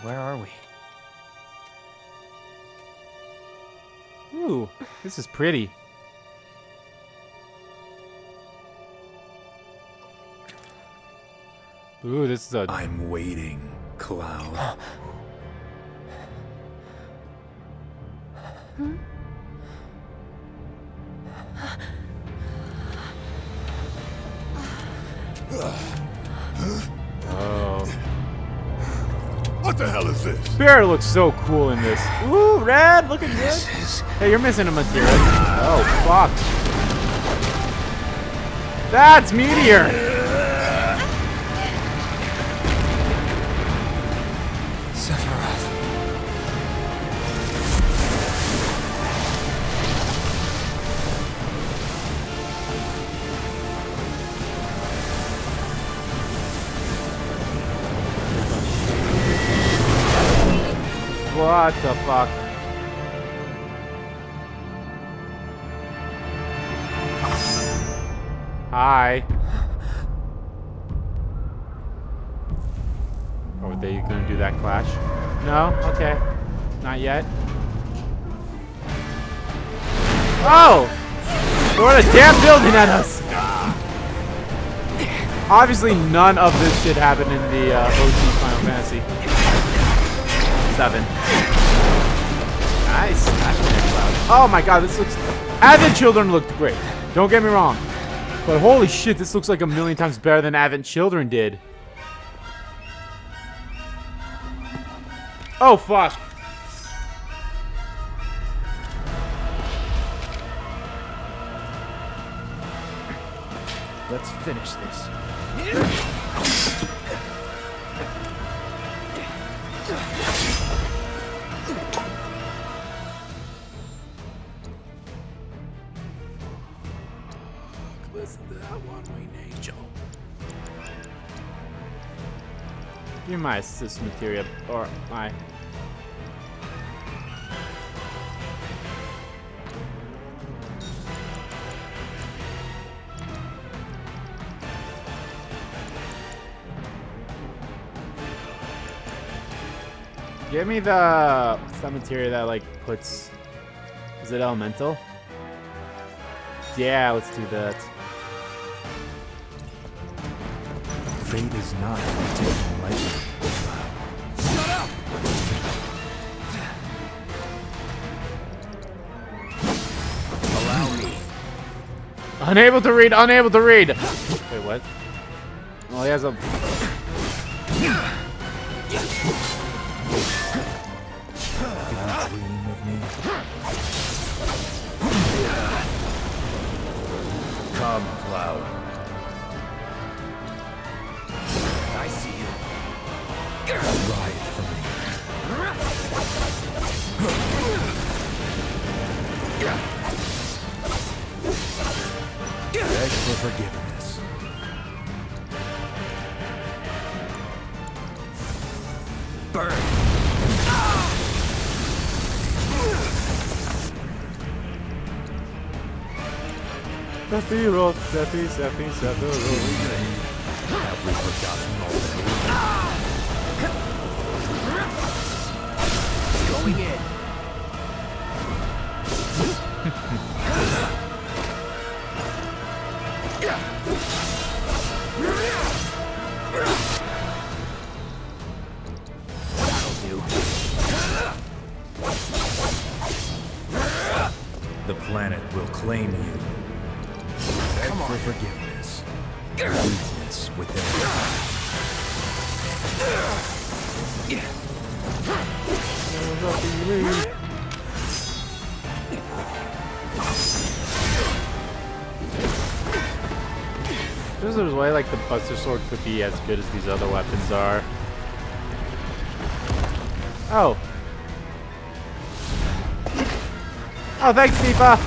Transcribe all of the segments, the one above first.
Where are we? Ooh, this is pretty. Ooh, this is a... I'm waiting, Cloud. Oh. What the hell is this? Bear looks so cool in this. Ooh, red, looking good. Hey, you're missing a material. Oh, fuck. That's Meteor. What the fuck? Hi. Oh, are they gonna do that clash? No? Okay. Not yet. Oh! Throw a damn building at us! Obviously, none of this shit happened in the OG Final Fantasy. 7. Nice. Oh my god, this looks... Advent Children looked great. Don't get me wrong. But holy shit, this looks like a million times better than Advent Children did. Oh, fuck. Let's finish this. Listen to that one-winged angel. Give me my assist materia, or my... Give me the... What's that materia that, like, puts... Is it elemental? Yeah, let's do that. Fate is not taken lightly. Shut up! Allow me. Unable to read, unable to read! Wait, what? Oh, he has a... Dream of me. Come, Cloud. I see you. Ride for me. Beg for forgiveness. Burn. Sephiroth, Sephiroth. Have we forgotten already? Going in. That'll do. The planet will claim you. Beg for forgiveness. Weakness within. There's a way like the Buster Sword could be as good as these other weapons are. Oh. Oh, thanks, Tifa!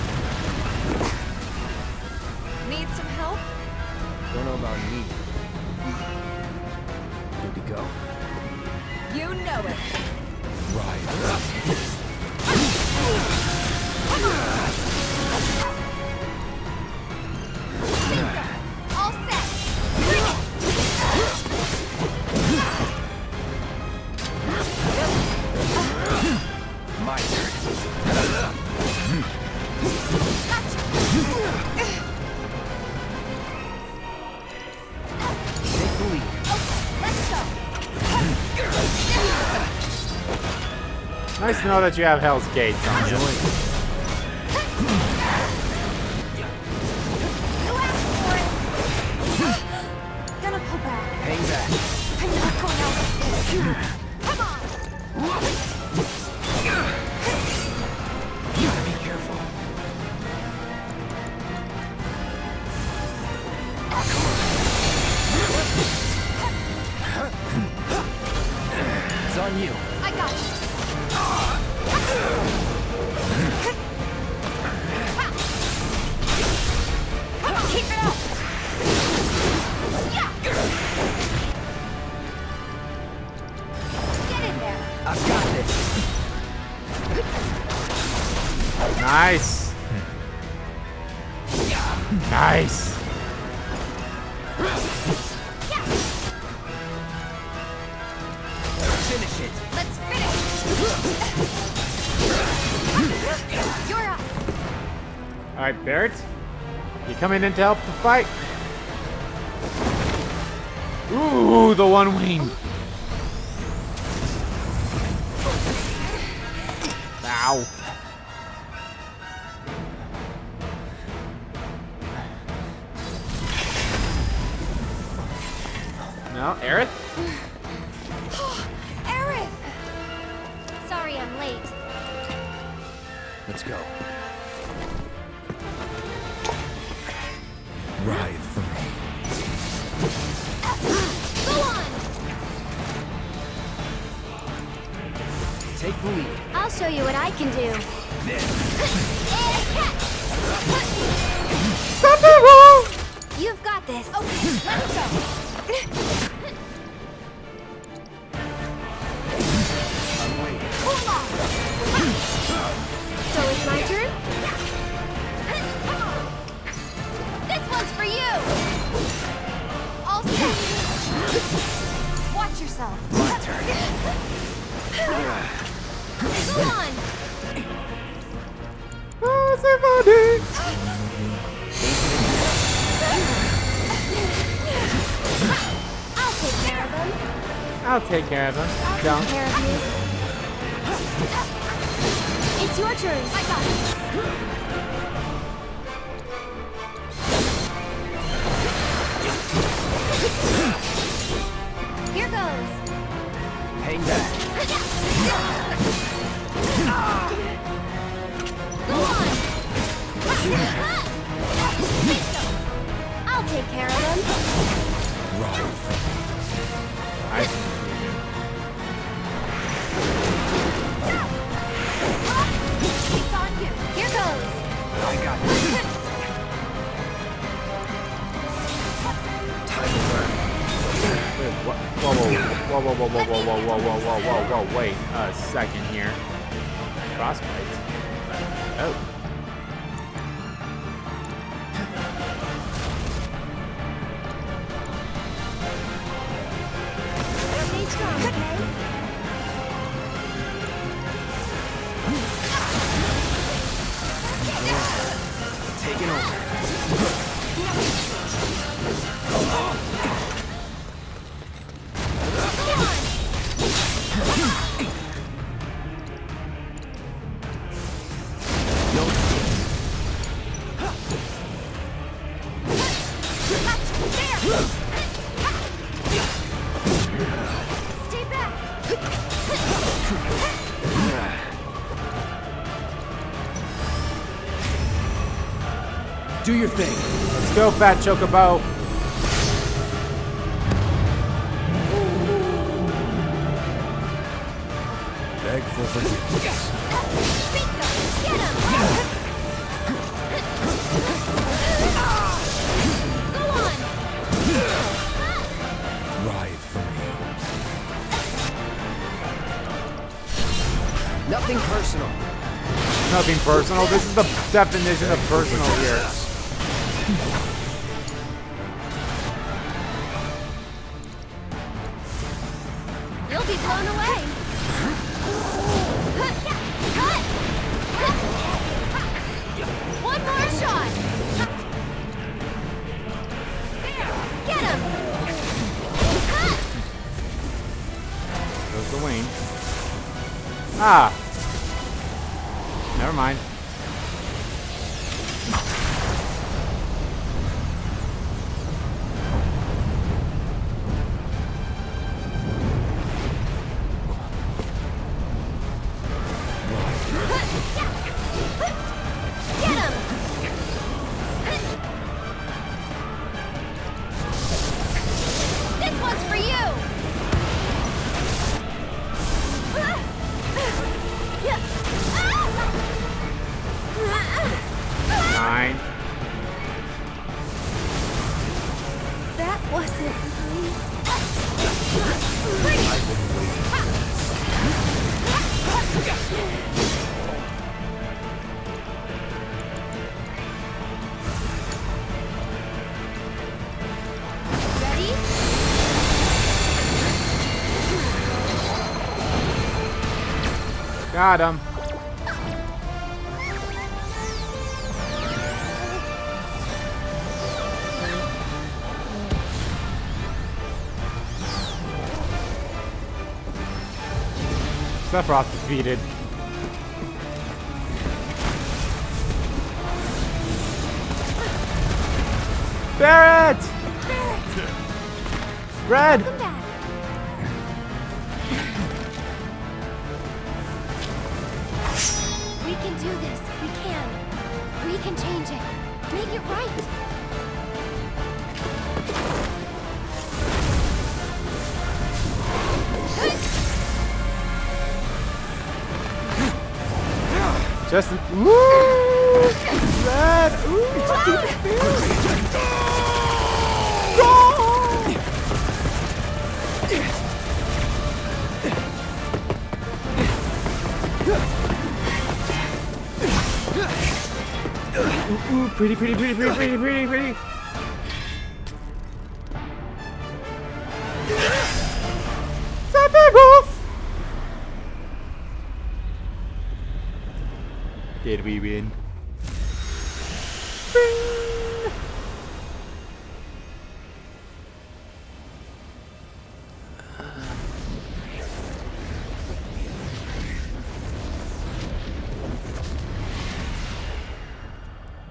Need some help? Don't know about me. Good to go. You know it. Ride. All set. Bring it. Nice to know that you have Hell's Gates on you. Who asked for it? Gonna pull back. Hang back. I'm not going out like this. Come on. Gotta be careful. It's on you. I got this. Come on, keep it up. Yeah. Get in there. I've got this. Nice. Nice. Finish it. Let's finish. You're up. All right, Barrett. You coming in to help the fight? Ooh, the one wing. Ow. No, Aerith? Aerith! Sorry I'm late. Let's go. Ride for me. Go on! Take the lead. I'll show you what I can do. You've got this. Okay, let's go. I'm waiting. Hold on. So it's my turn? This one's for you. All set. Watch yourself. My turn. Go on. Oh, c'est funny. I'll take care of him. I'll take care of him. I'll Don't. take care of you. It's your turn. I got it. Here goes. Hang back. Go on. I'll take care of him. Ride for me. It's on you. Here goes. I got this. Time to burn. Wait, what? Whoa, wait a second here. Frostbite. Oh. Stay strong, okay? Taking over. No escape. Stay back. Do your thing. Let's go, Fat Chocobo. Beg for forgiveness. Bingo. Get him. Go on. Ride for me. Nothing personal. Nothing personal. This is the definition of personal here. You'll be blown away. One more shot. There. Get him. Goes the wing. Ah, never mind. Get him! This one's for you! 9. That wasn't me. I've been waiting for Ready? Got him. Sephiroth defeated. Barret! Red! Come back. We can do this. We can. We can change it. Make it right. Justin. Woo! Red! Ooh! Ooh, pretty. Sephiroth! Did we win? Bing!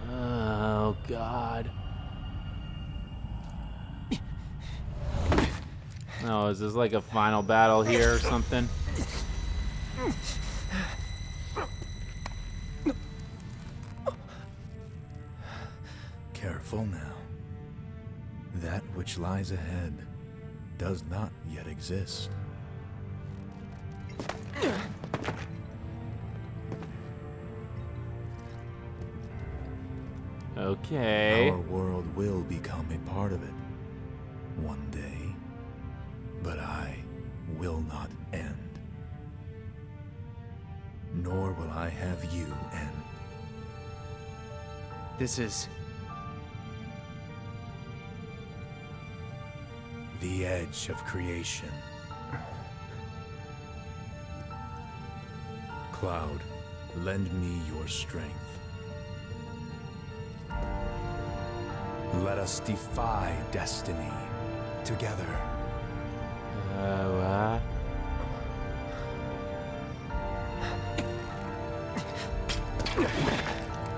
Oh God. Oh, is this like a final battle here or something? Careful now. That which lies ahead does not yet exist. Okay. Our world will become a part of it one day, but I will not end. Nor will I have you end. This is... The edge of creation. Cloud, lend me your strength. Let us defy destiny together.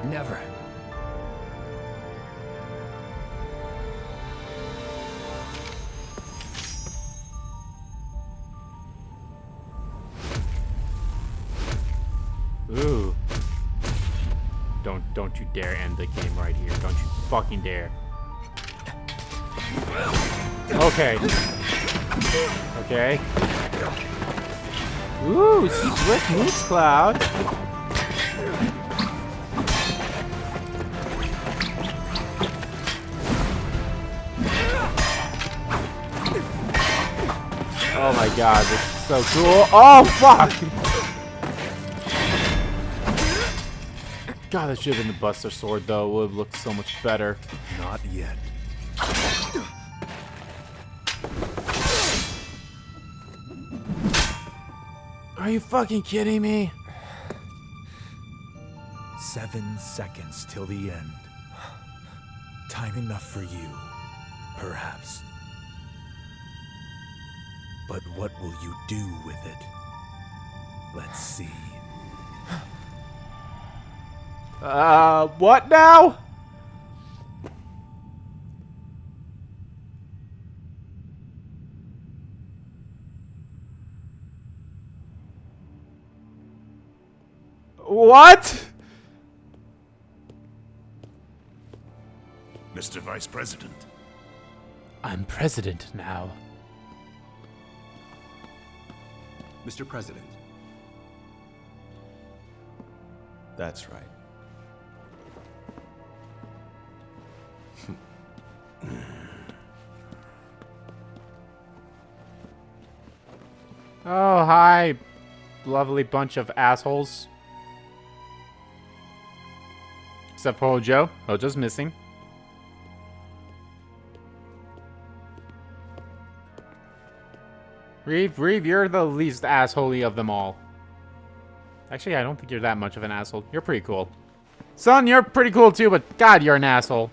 Never. Ooh. Don't you dare end the game right here. Don't you fucking dare. Okay. Okay. Ooh, swift moves, Cloud. Oh my God, this is so cool. Oh fuck! God, that should have been the Buster Sword though. It would have looked so much better. Not yet. Are you fucking kidding me? 7 seconds till the end. Time enough for you, perhaps. But what will you do with it? Let's see. What now? What? Mr. Vice President. I'm president now. Mr. President. That's right. Oh, hi, lovely bunch of assholes. Except for Hojo. Hojo's missing. Reeve, you're the least assholey of them all. Actually, I don't think you're that much of an asshole. You're pretty cool. Son, you're pretty cool too, but God, you're an asshole.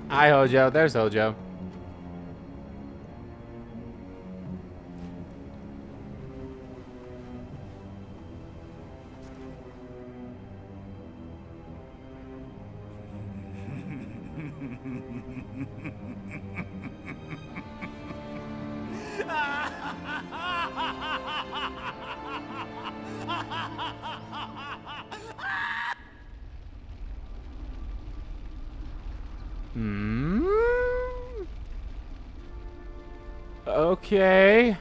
Hi, Hojo. There's Hojo. Okay.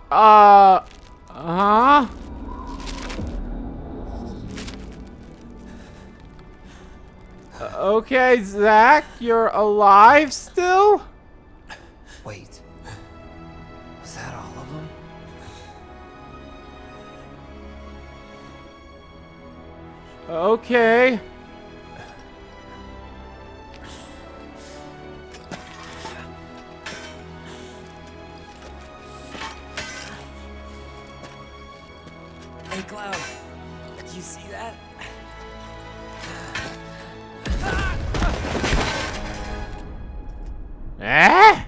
Huh? Okay, Zach, you're alive still? Wait. Was that all of them? Okay. Hey, Cloud. Do you see that? Eh?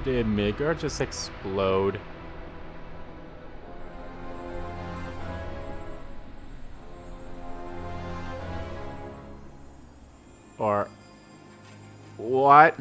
Did Midgar just explode? Or what?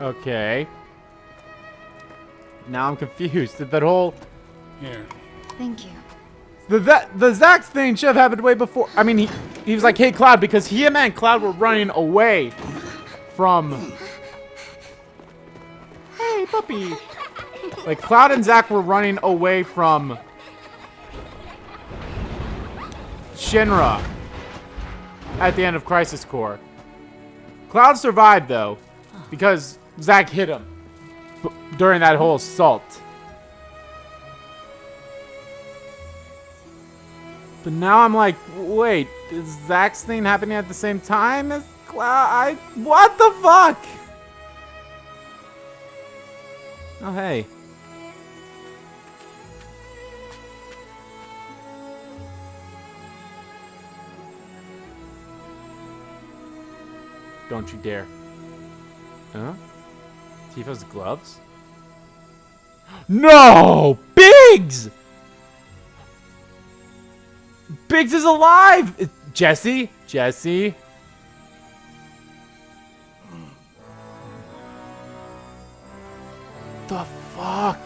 Okay. Now I'm confused. Did that whole Here. Thank you. the Zax thing should have happened way before. I mean, he was like, "Hey, Cloud," because him and Cloud were running away from. Hey, puppy. Like Cloud and Zack were running away from Shinra at the end of Crisis Core. Cloud survived though, because Zack hit him during that whole assault. But now I'm like, wait, is Zack's thing happening at the same time as Cloud? What the fuck? Oh, hey. Don't you dare. Huh? Tifa's gloves? No! Biggs! Biggs is alive! Jesse? Jesse? The fuck?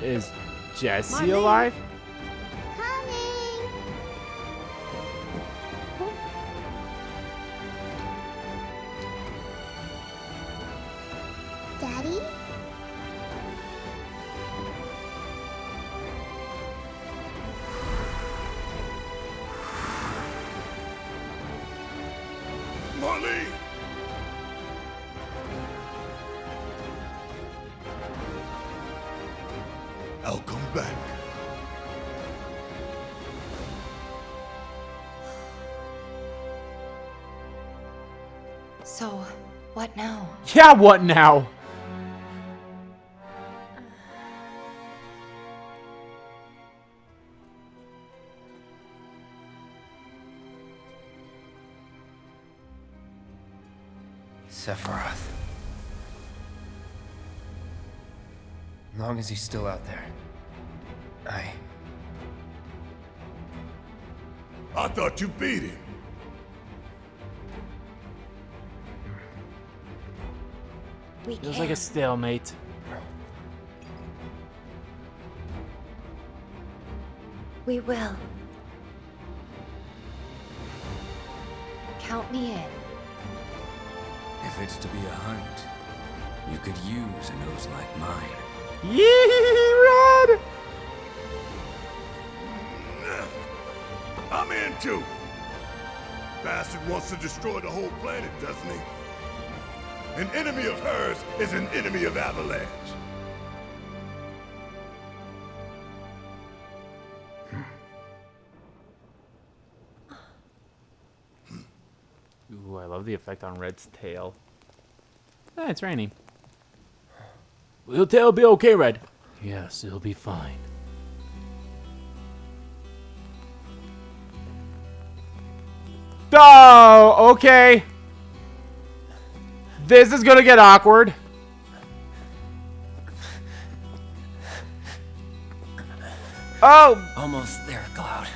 Is Jesse alive? Coming. Daddy? Marlene! I'll come back. So, what now? Yeah, what now? Sephiroth. As long as he's still out there. I thought you beat him. We Feels can't. like a stalemate. We will. Count me in. If it's to be a hunt, you could use a nose like mine. Yee, Red! I'm in too. Bastard wants to destroy the whole planet, doesn't he? An enemy of hers is an enemy of Avalanche. Ooh, I love the effect on Red's tail. Ah, it's raining. Will your tail be okay, Red? Yes, it'll be fine. Oh, okay. This is gonna get awkward. Oh! Almost there, Cloud.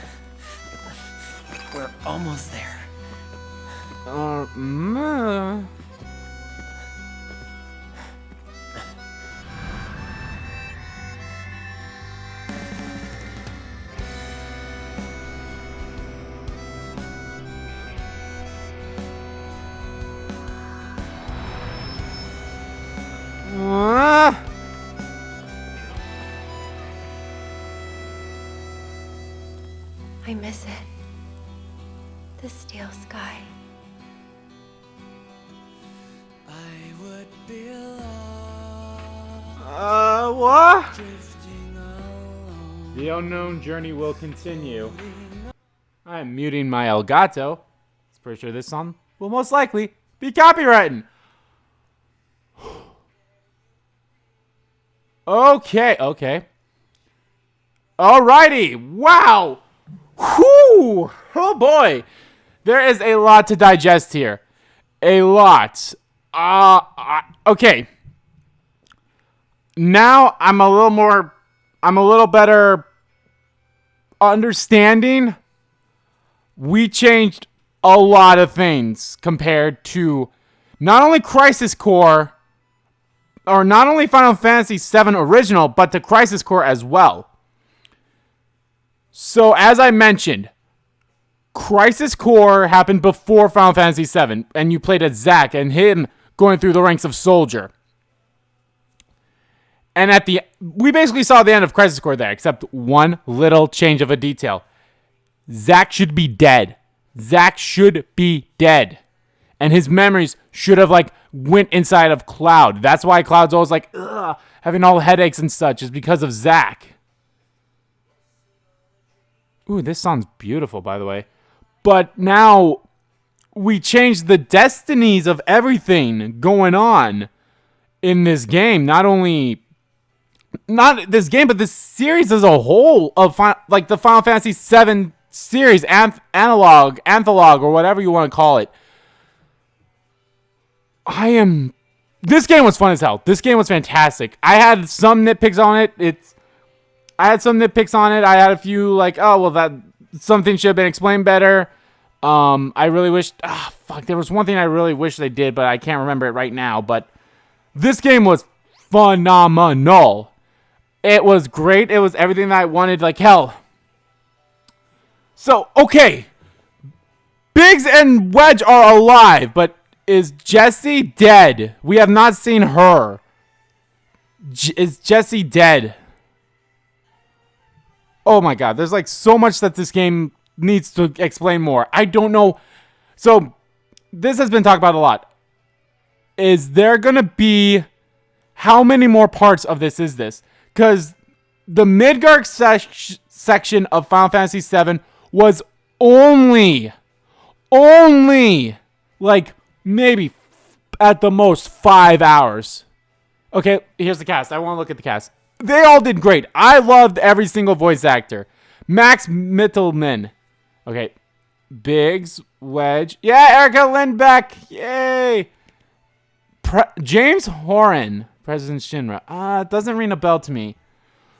We're almost there. Mm. I miss it. The steel sky. What? The unknown journey will continue. I'm muting my Elgato. It's pretty sure this song will most likely be copywritten. Okay. Alrighty. Wow. Whew. Oh boy. There is a lot to digest here. A lot. Okay. Now I'm a little better understanding. We changed a lot of things compared to not only Crisis Core, or not only Final Fantasy VII Original, but the Crisis Core as well. So, as I mentioned, Crisis Core happened before Final Fantasy VII, and you played as Zack and him going through the ranks of Soldier. And we basically saw the end of Crisis Core there, except one little change of a detail. Zack should be dead. Zack should be dead. And his memories should have, went inside of Cloud. That's why Cloud's always having all the headaches and such, is because of Zack. Ooh, this song's beautiful, by the way. But now, we changed the destinies of everything going on in this game. Not this game, but this series as a whole of the Final Fantasy VII series, anthologue, or whatever you want to call it. This game was fun as hell. This game was fantastic. I had some nitpicks on it. I had a few that something should have been explained better. I really wished. There was one thing I really wish they did, but I can't remember it right now. But this game was phenomenal. It was great. It was everything that I wanted. Like, hell. So, okay. Biggs and Wedge are alive, but is Jessie dead? We have not seen her. Is Jessie dead? Oh my god, there's like so much that this game needs to explain more. I don't know. So, this has been talked about a lot. Is there gonna be... How many more parts of this is this? Because the Midgard section of Final Fantasy VII was only, like, maybe at the most 5 hours. Okay, here's the cast. I want to look at the cast. They all did great. I loved every single voice actor. Max Mittelman. Okay. Biggs, Wedge. Yeah, Erica Lindbeck. Yay. James Horan. President Shinra. It doesn't ring a bell to me.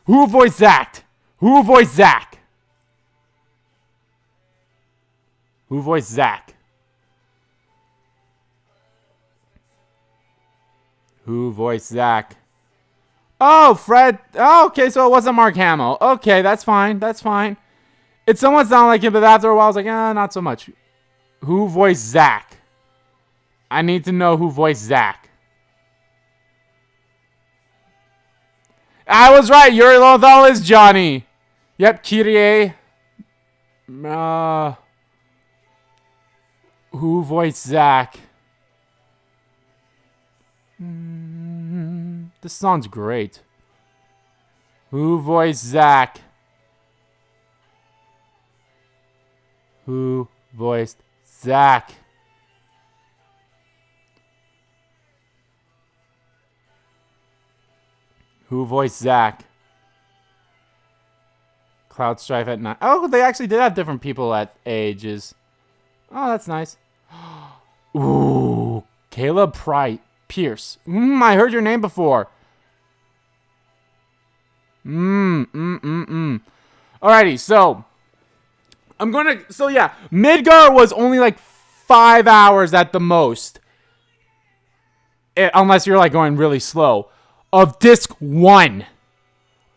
Who voiced Zack? Who voiced Zack? Who voiced Zack? Who voiced Zack? Oh, Fred. Oh, okay, so it wasn't Mark Hamill. Okay, that's fine. That's fine. It somewhat sounded like him, but after a while, I was like, not so much. Who voiced Zack? I need to know who voiced Zack. I was right. Yuri Lothal is Johnny. Yep, Kyrie. Who voiced Zack? This song's great. Who voiced Zack? Who voiced Zack? Who voiced Zack? Cloud Strife at 9. Oh, they actually did have different people at ages. Oh, that's nice. Ooh, Caleb Pierce. I heard your name before. Alrighty, so yeah, Midgar was only like 5 hours at the most. Unless you're like going really slow. Of disc 1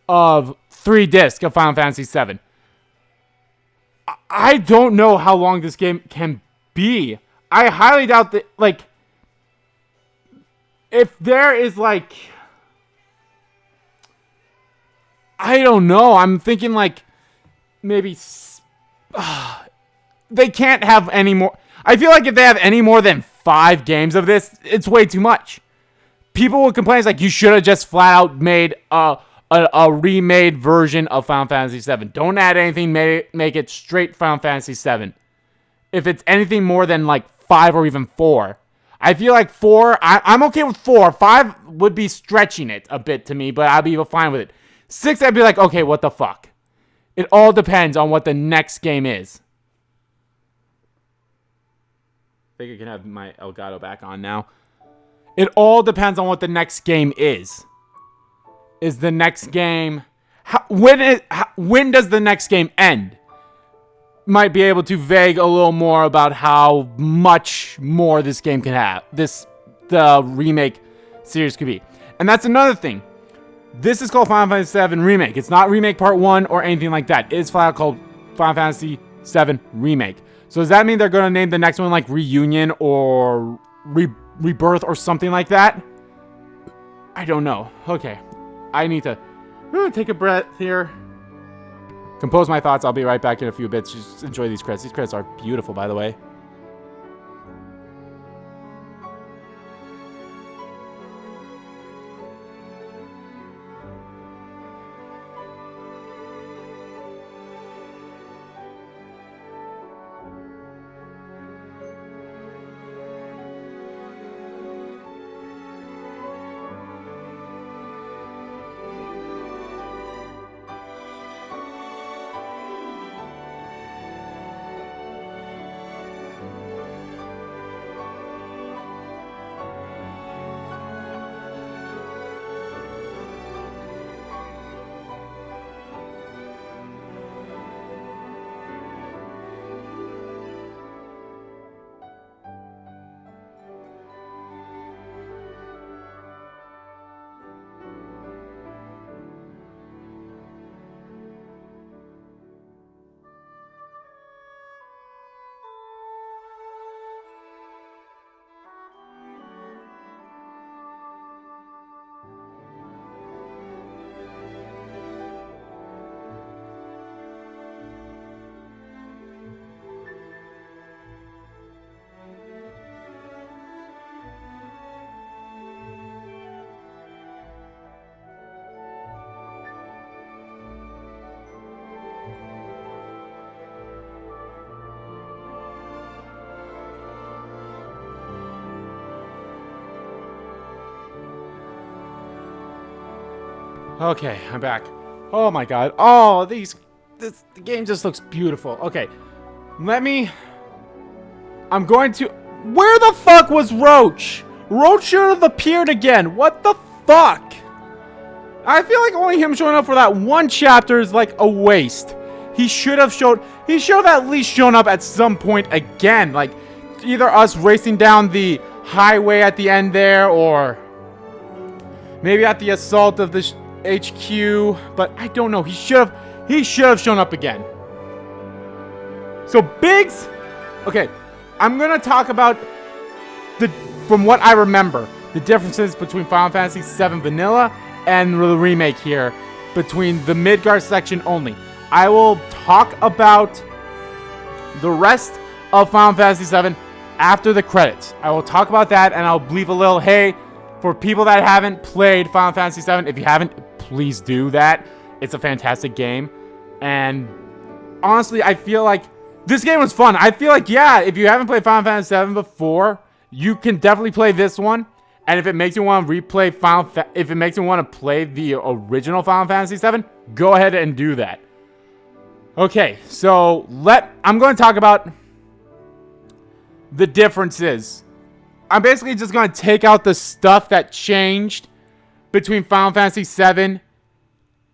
of 3 discs of Final Fantasy VII. I don't know how long this game can be. I highly doubt that, like, if there is, like, I don't know. I'm thinking, like, maybe, they can't have any more. I feel like if they have any more than 5 games of this, it's way too much. People would complain, it's like, you should have just flat out made a remade version of Final Fantasy VII. Don't add anything, make it straight Final Fantasy VII. If it's anything more than like 5 or even 4. I feel like 4, I'm okay with 4. 5 would be stretching it a bit to me, but I'd be fine with it. 6, I'd be like, okay, what the fuck? It all depends on what the next game is. I think I can have my Elgato back on now. It all depends on what the next game is. Is the next game... when does the next game end? Might be able to vague a little more about how much more this game can have. The remake series could be. And that's another thing. This is called Final Fantasy VII Remake. It's not Remake Part 1 or anything like that. It is flat out called Final Fantasy VII Remake. So does that mean they're going to name the next one like Reunion or Rebirth or something like that? I don't know. Okay. I need to take a breath here. Compose my thoughts. I'll be right back in a few bits. Just enjoy these credits. These credits are beautiful, by the way. Okay, I'm back. Oh my god. Oh, the game just looks beautiful. Okay. I'm going to... Where the fuck was Roach? Roach should have appeared again. What the fuck? I feel like only him showing up for that one chapter is like a waste. He should have at least shown up at some point again. Like, either us racing down the highway at the end there, or maybe at the assault of the HQ. But I don't know. He should have shown up again. So Biggs, okay, I'm gonna talk about from what I remember, the differences between Final Fantasy VII Vanilla and the remake here, between the Midgar section only. I will talk about the rest of Final Fantasy VII after the credits. I will talk about that, and I'll leave a little hey for people that haven't played Final Fantasy VII. If you haven't, please do that. It's a fantastic game, and honestly, I feel like this game was fun. I feel like, yeah, if you haven't played Final Fantasy VII before, you can definitely play this one. And if it makes you want to replay if it makes you want to play the original Final Fantasy VII, go ahead and do that. Okay, so I'm going to talk about the differences. I'm basically just going to take out the stuff that changed between Final Fantasy VII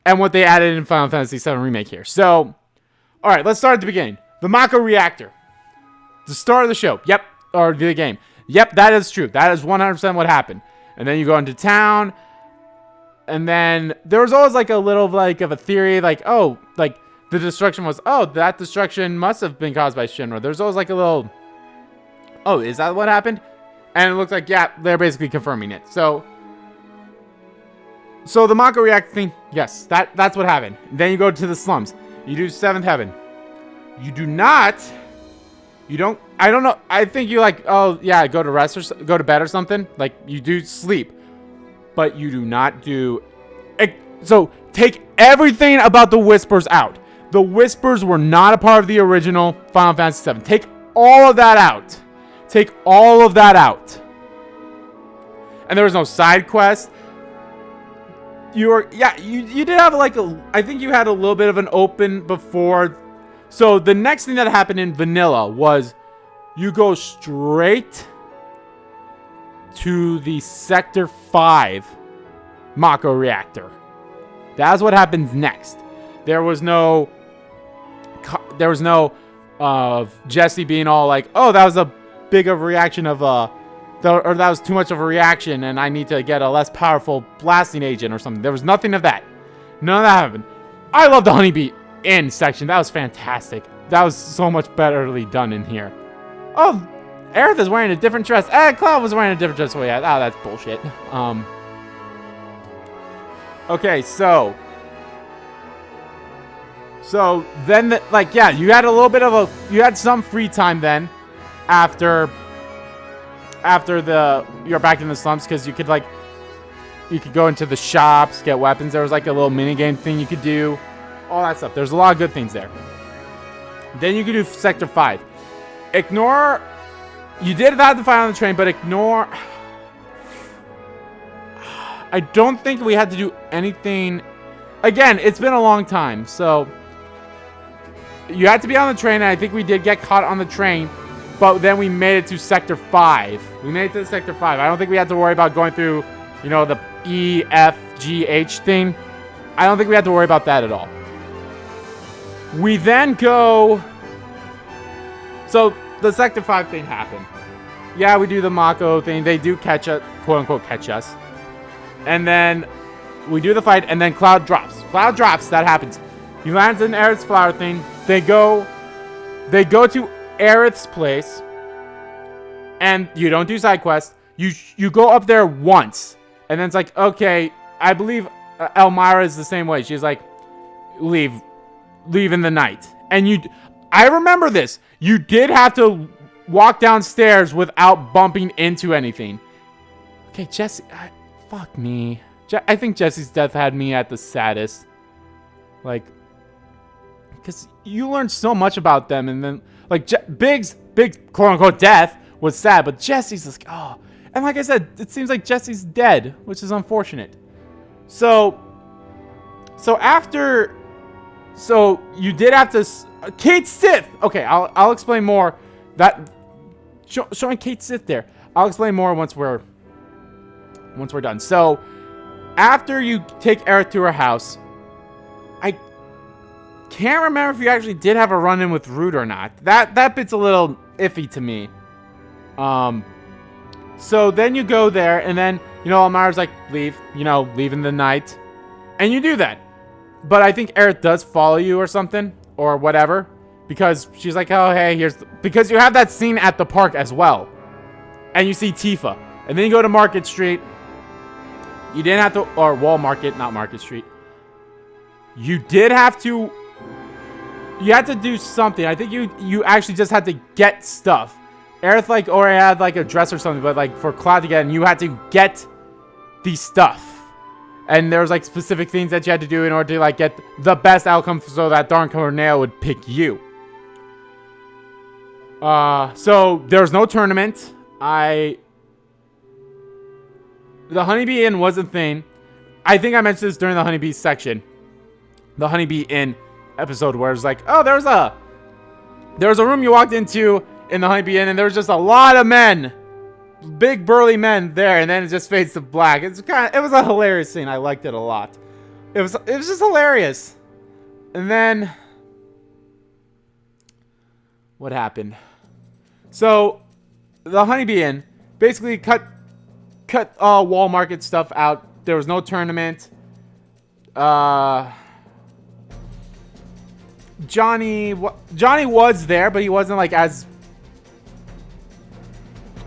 and what they added in Final Fantasy VII Remake here. So, all right, let's start at the beginning. The Mako Reactor. The start of the show. Yep. Or the game. Yep, that is true. That is 100% what happened. And then you go into town. And then there was always like a little like of a theory. Like, oh, like the destruction was, oh, that destruction must have been caused by Shinra. There's always like a little, oh, is that what happened? And it looks like, yeah, they're basically confirming it. So the Mako Reactor thing, yes, that's what happened. Then you go to the slums. You do 7th Heaven. You do not. You don't. I don't know. I think you like. Oh yeah, go to rest or go to bed or something. Like you do sleep, but you do not do. So take everything about the Whispers out. The Whispers were not a part of the original Final Fantasy VII. Take all of that out. Take all of that out. And there was no side quest. You did have like I think you had a little bit of an open before. So the next thing that happened in Vanilla was you go straight to the Sector 5 Mako Reactor. That's what happens next. There was no Jesse being all like, oh, that was a big of a reaction of or that was too much of a reaction and I need to get a less powerful blasting agent or something. There was nothing of that. None of that happened. I love the Honeybee Inn section. That was fantastic. That was so much betterly done in here. Oh, Aerith is wearing a different dress. Cloud was wearing a different dress. Oh yeah, that's bullshit. Okay, so then you had a little bit of you had some free time then after you're back in the slums, because you could go into the shops, get weapons. There was like a little mini game thing you could do. All that stuff. There's a lot of good things there. Then you could do Sector 5. Ignore... You did have to fight on the train, but ignore... I don't think we had to do anything... Again, it's been a long time, so... You had to be on the train, and I think we did get caught on the train, but then we made it to Sector 5. We made it to Sector 5. I don't think we had to worry about going through, the E, F, G, H thing. I don't think we had to worry about that at all. We then go... So, the Sector 5 thing happened. Yeah, we do the Mako thing. They do catch us, quote-unquote catch us. And then we do the fight, and then Cloud drops. Cloud drops, that happens. He lands in Aerith's flower thing. They go to Aerith's place. And you don't do side quests. You go up there once. And then it's like, okay, I believe Elmira is the same way. She's like, leave in the night. And I remember this. You did have to walk downstairs without bumping into anything. Okay, Jesse, fuck me. I think Jesse's death had me at the saddest. Like, because you learned so much about them, and then, like, Big's quote-unquote death was sad, but Jesse's like, oh. And like I said, it seems like Jesse's dead, which is unfortunate. So, So after, so you did have to, Kate Sith. Okay, I'll explain more. That showing Kate Sith there. I'll explain more once we're done. So after you take Aerith to her house, I can't remember if you actually did have a run-in with Root or not. That bit's a little iffy to me. So then you go there, and then, you know, Elmira's like, leave, you know, leave in the night. And you do that. But I think Aerith does follow you or something, or whatever. Because she's like, oh, hey, because you have that scene at the park as well. And you see Tifa. And then you go to Market Street. You didn't have to, or Wall Market, not Market Street. You did have to, you had to do something. I think you actually just had to get stuff. Aerith, like, already had, like, a dress or something, but, like, for Cloud to get in, you had to get the stuff. And there was, like, specific things that you had to do in order to, like, get the best outcome so that Darn Corneo would pick you. So, there was no tournament. The Honeybee Inn was a thing. I think I mentioned this during the Honeybee section. The Honeybee Inn episode where it's like, oh, there was a room you walked into in the Honeybee Inn, and there was just a lot of men, big burly men there, and then it just fades to black. It was a hilarious scene. I liked it a lot. It was just hilarious. And then what happened? So the Honeybee Inn basically cut Wall Market stuff out. There was no tournament. Johnny was there, but he wasn't like as,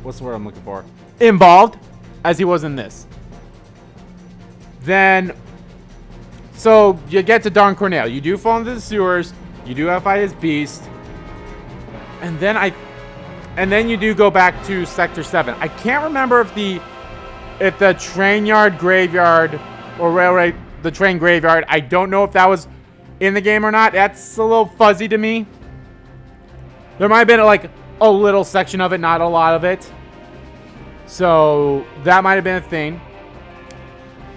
what's the word I'm looking for? Involved as he was in this. Then, so you get to Darn Corneo. You do fall into the sewers. You do have to fight his beast. And then you do go back to Sector 7. I can't remember if the train yard graveyard or railway, the train graveyard, I don't know if that was in the game or not. That's a little fuzzy to me. There might have been like a little section of it, not a lot of it. So that might have been a thing.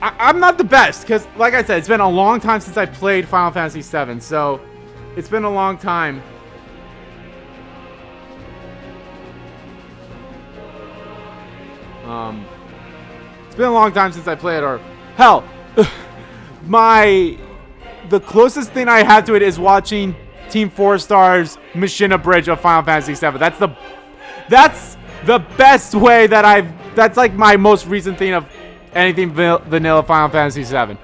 I'm not the best because, like I said, it's been a long time since I played Final Fantasy VII. So it's been a long time. It's been a long time since I played, or hell, the closest thing I have to it is watching Team 4 Star's Mission Abridged of Final Fantasy VII. That's the best way that's like my most recent thing of anything vanilla Final Fantasy VII.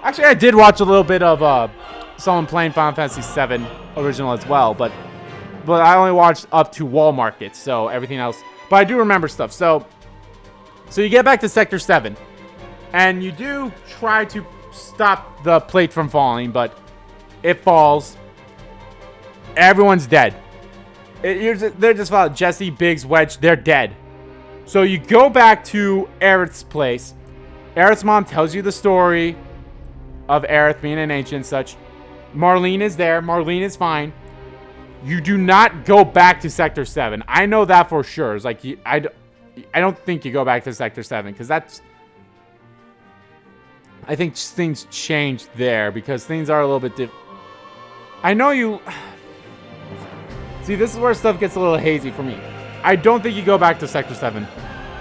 Actually, I did watch a little bit of someone playing Final Fantasy VII original as well, but I only watched up to Wall Market, so everything else. But I do remember stuff. So you get back to Sector 7, and you do try to stop the plate from falling, but it falls. Everyone's dead. They're just followed. Jesse, Biggs, Wedge, they're dead. So you go back to Aerith's place. Aerith's mom tells you the story of Aerith being an ancient and such. Marlene is there. Marlene is fine. You do not go back to Sector 7. I know that for sure. It's like, I don't think you go back to Sector 7, because that's, I think things changed there, because things are a little bit different. I know you, see, this is where stuff gets a little hazy for me. I don't think you go back to Sector 7.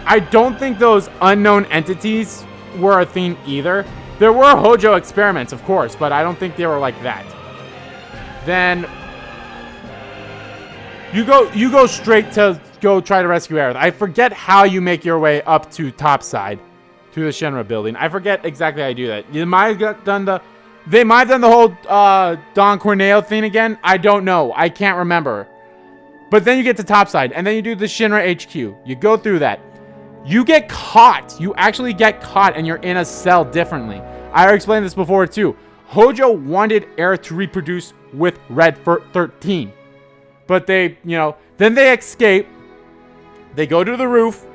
I don't think those unknown entities were a thing either. There were Hojo experiments, of course, but I don't think they were like that. Then you go straight to go try to rescue Aerith. I forget how you make your way up to topside, to the Shinra building. I forget exactly how you do that. They might have done the whole Don Corneo thing again. I don't know. I can't remember. But then you get to topside, and then you do the Shinra HQ. You go through that. You get caught. You actually get caught, and you're in a cell differently. I already explained this before too. Hojo wanted Aerith to reproduce with Red 13. But they, then they escape. They go to the roof.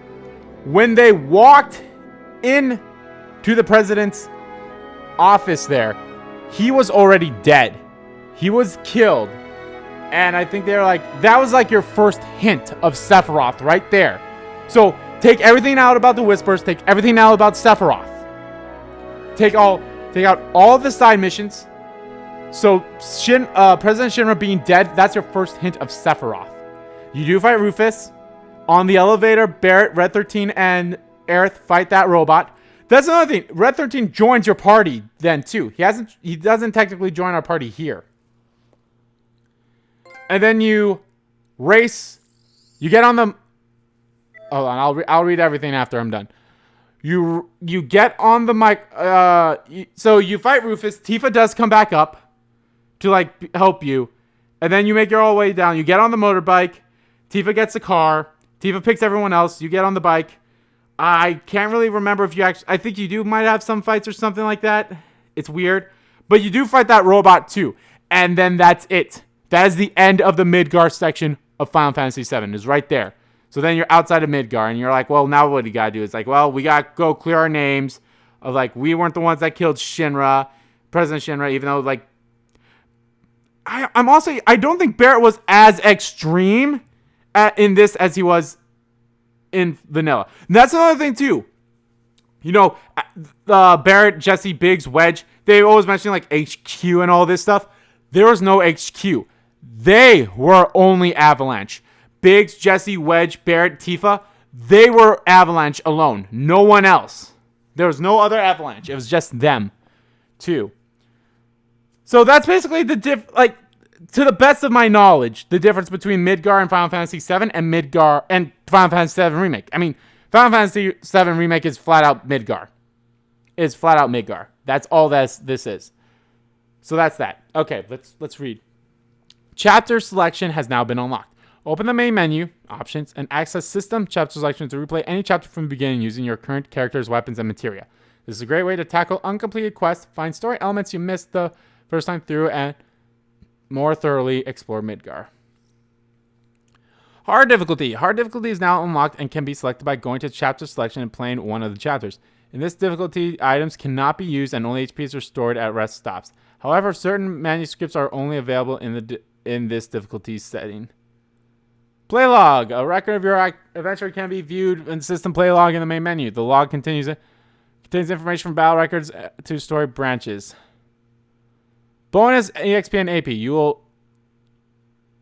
When they walked in to the president's office there, he was already dead. He was killed. And I think they're like, that was like your first hint of Sephiroth right there. So take everything out about the Whispers. Take everything out about Sephiroth. Take Take out all the side missions. So President Shinra being dead, that's your first hint of Sephiroth. You do fight Rufus. On the elevator, Barrett, Red 13, and Aerith fight that robot. That's another thing. Red 13 joins your party then too. He doesn't technically join our party here. And then you race. You get on the... Hold on, I'll read everything after I'm done. You get on the mic. So you fight Rufus. Tifa does come back up to like help you, and then you make your all way down. You get on the motorbike. Tifa gets a car. Tifa picks everyone else. You get on the bike. I can't really remember if you actually... I think you might have some fights or something like that. It's weird. But you do fight that robot too. And then that's it. That is the end of the Midgar section of Final Fantasy VII. Is right there. So then you're outside of Midgar. And you're like, well, now what do you got to do? It's like, well, we got to go clear our names. Of like, we weren't the ones that killed Shinra. President Shinra. Even though like... I don't think Barrett was as extreme in this as he was in vanilla. And that's another thing too. You know, Barrett, Jesse, Biggs, Wedge, they always mention like HQ and all this stuff. There was no HQ. They were only Avalanche. Biggs, Jesse, Wedge, Barrett, Tifa, they were Avalanche alone. No one else. There was no other Avalanche. It was just them too. So that's basically to the best of my knowledge, the difference between Midgar and Final Fantasy VII and Midgar and Final Fantasy VII Remake. I mean, Final Fantasy VII Remake is flat out Midgar. It's flat out Midgar. That's all this is. So that's that. Okay, let's read. Chapter selection has now been unlocked. Open the main menu, options, and access system chapter selection to replay any chapter from the beginning using your current character's weapons and materia. This is a great way to tackle uncompleted quests, find story elements you missed the first time through, and more thoroughly explore Midgar. Hard difficulty. Hard difficulty is now unlocked and can be selected by going to chapter selection and playing one of the chapters. In this difficulty, items cannot be used and only HPs are stored at rest stops. However, certain manuscripts are only available in this difficulty setting. Play log. A record of your adventure can be viewed in system play log in the main menu. The log contains information from battle records to story branches. Bonus EXP and AP.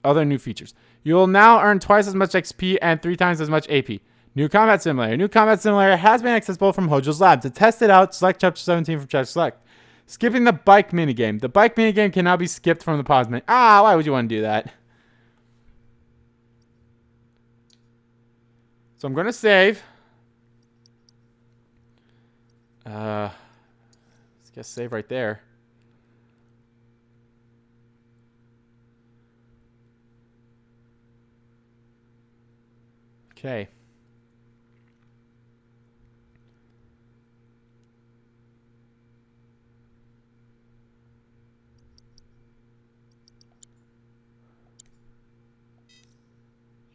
Other new features. You will now earn twice as much XP and 3 times as much AP. New combat simulator. New combat simulator has been accessible from Hojo's lab. To test it out, select chapter 17 from chapter select. Skipping the bike minigame. The bike minigame can now be skipped from the pause menu. Why would you want to do that? So I'm going to save. Let's get save right there. Okay.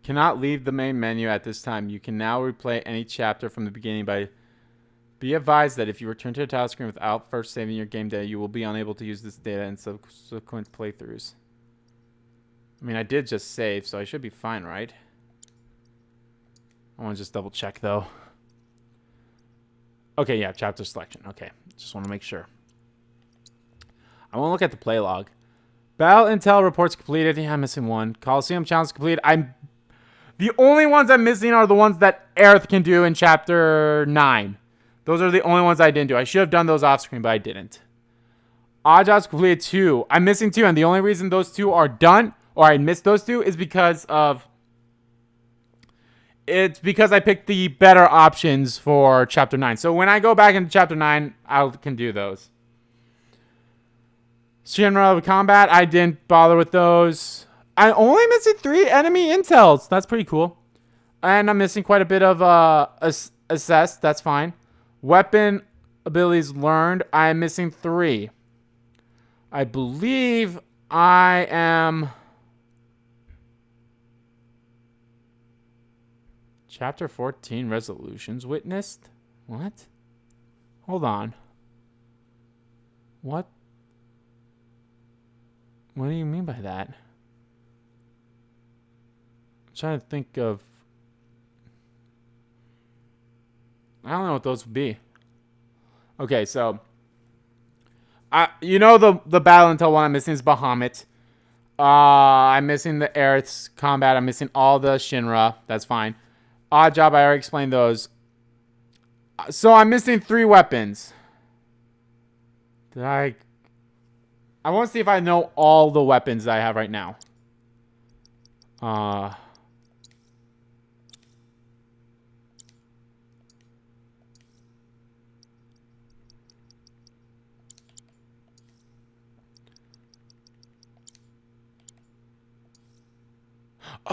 Cannot leave the main menu at this time. You can now replay any chapter from the beginning by... Be advised that if you return to the title screen without first saving your game data, you will be unable to use this data in subsequent playthroughs. I mean, I did just save, so I should be fine, right? I want to just double check, though. Okay, yeah, chapter selection. Okay, just want to make sure. I want to look at the play log. Battle Intel reports completed. Yeah, I'm missing one. Coliseum challenge completed. The only ones I'm missing are the ones that Aerith can do in chapter 9. Those are the only ones I didn't do. I should have done those off screen, but I didn't. Odd jobs completed 2. I'm missing 2, and the only reason those 2 are done, or I missed those 2, is because of... It's because I picked the better options for chapter 9. So when I go back into chapter 9, I can do those. Shinra combat, I didn't bother with those. I'm only missing 3 enemy intels. That's pretty cool. And I'm missing quite a bit of assess. That's fine. Weapon abilities learned. I'm missing 3. I believe I am... Chapter 14 resolutions witnessed? What? Hold on. What? What do you mean by that? I'm trying to think of... I don't know what those would be. Okay, so... You know the battle intel one I'm missing is Bahamut. I'm missing the Aerith's combat. I'm missing all the Shinra. That's fine. Odd Job, I already explained those. So I'm missing 3 weapons. Did I want to see if I know all the weapons that I have right now.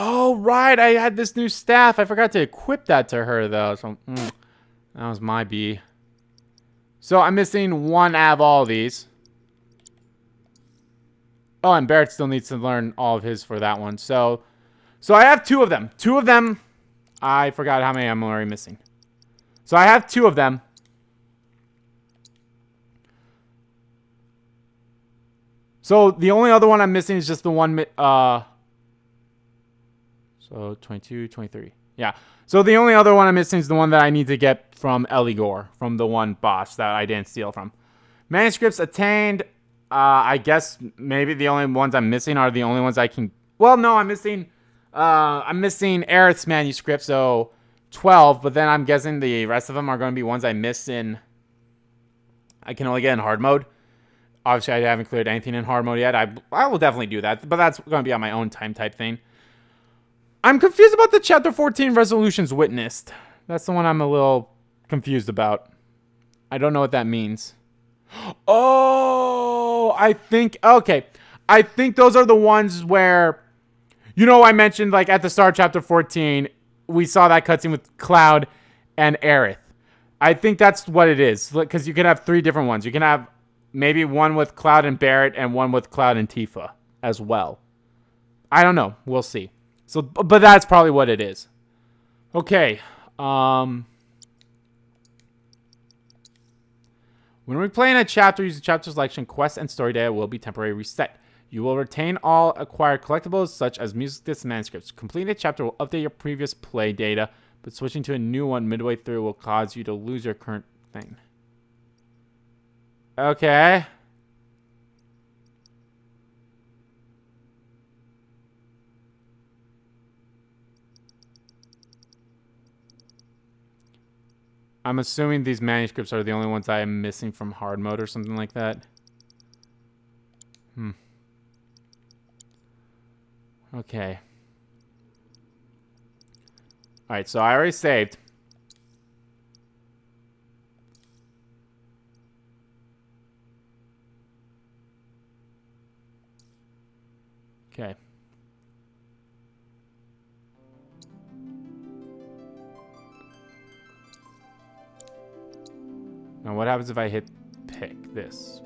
Oh, right. I had this new staff. I forgot to equip that to her, though. So, that was my B. So, I'm missing 1 out of all of these. Oh, and Barrett still needs to learn all of his for that one. So I have 2 of them. 2 of them. I forgot how many I'm already missing. So, I have 2 of them. So, the only other one I'm missing is just the one... So, 22, 23. Yeah. So, the only other one I'm missing is the one that I need to get from Eligor. From the one boss that I didn't steal from. Manuscripts attained. I guess maybe the only ones I'm missing are the only ones I can... Well, no, I'm missing Aerith's manuscript, so 12. But then I'm guessing the rest of them are going to be ones I miss in... I can only get in hard mode. Obviously, I haven't cleared anything in hard mode yet. I will definitely do that. But that's going to be on my own time type thing. I'm confused about the Chapter 14 resolutions witnessed. That's the one I'm a little confused about. I don't know what that means. Oh, I think... Okay. I think those are the ones where... You know, I mentioned, like, at the start of Chapter 14, we saw that cutscene with Cloud and Aerith. I think that's what it is. Because you can have 3 different ones. You can have maybe one with Cloud and Barrett and one with Cloud and Tifa as well. I don't know. We'll see. So, but that's probably what it is. Okay. When we play in a chapter using chapter selection, quest and story data will be temporarily reset. You will retain all acquired collectibles, such as music discs and manuscripts. Completing a chapter will update your previous play data, but switching to a new one midway through will cause you to lose your current thing. Okay. I'm assuming these manuscripts are the only ones I am missing from hard mode or something like that. Okay. Alright, so I already saved. Okay. Now what happens if I hit pick this?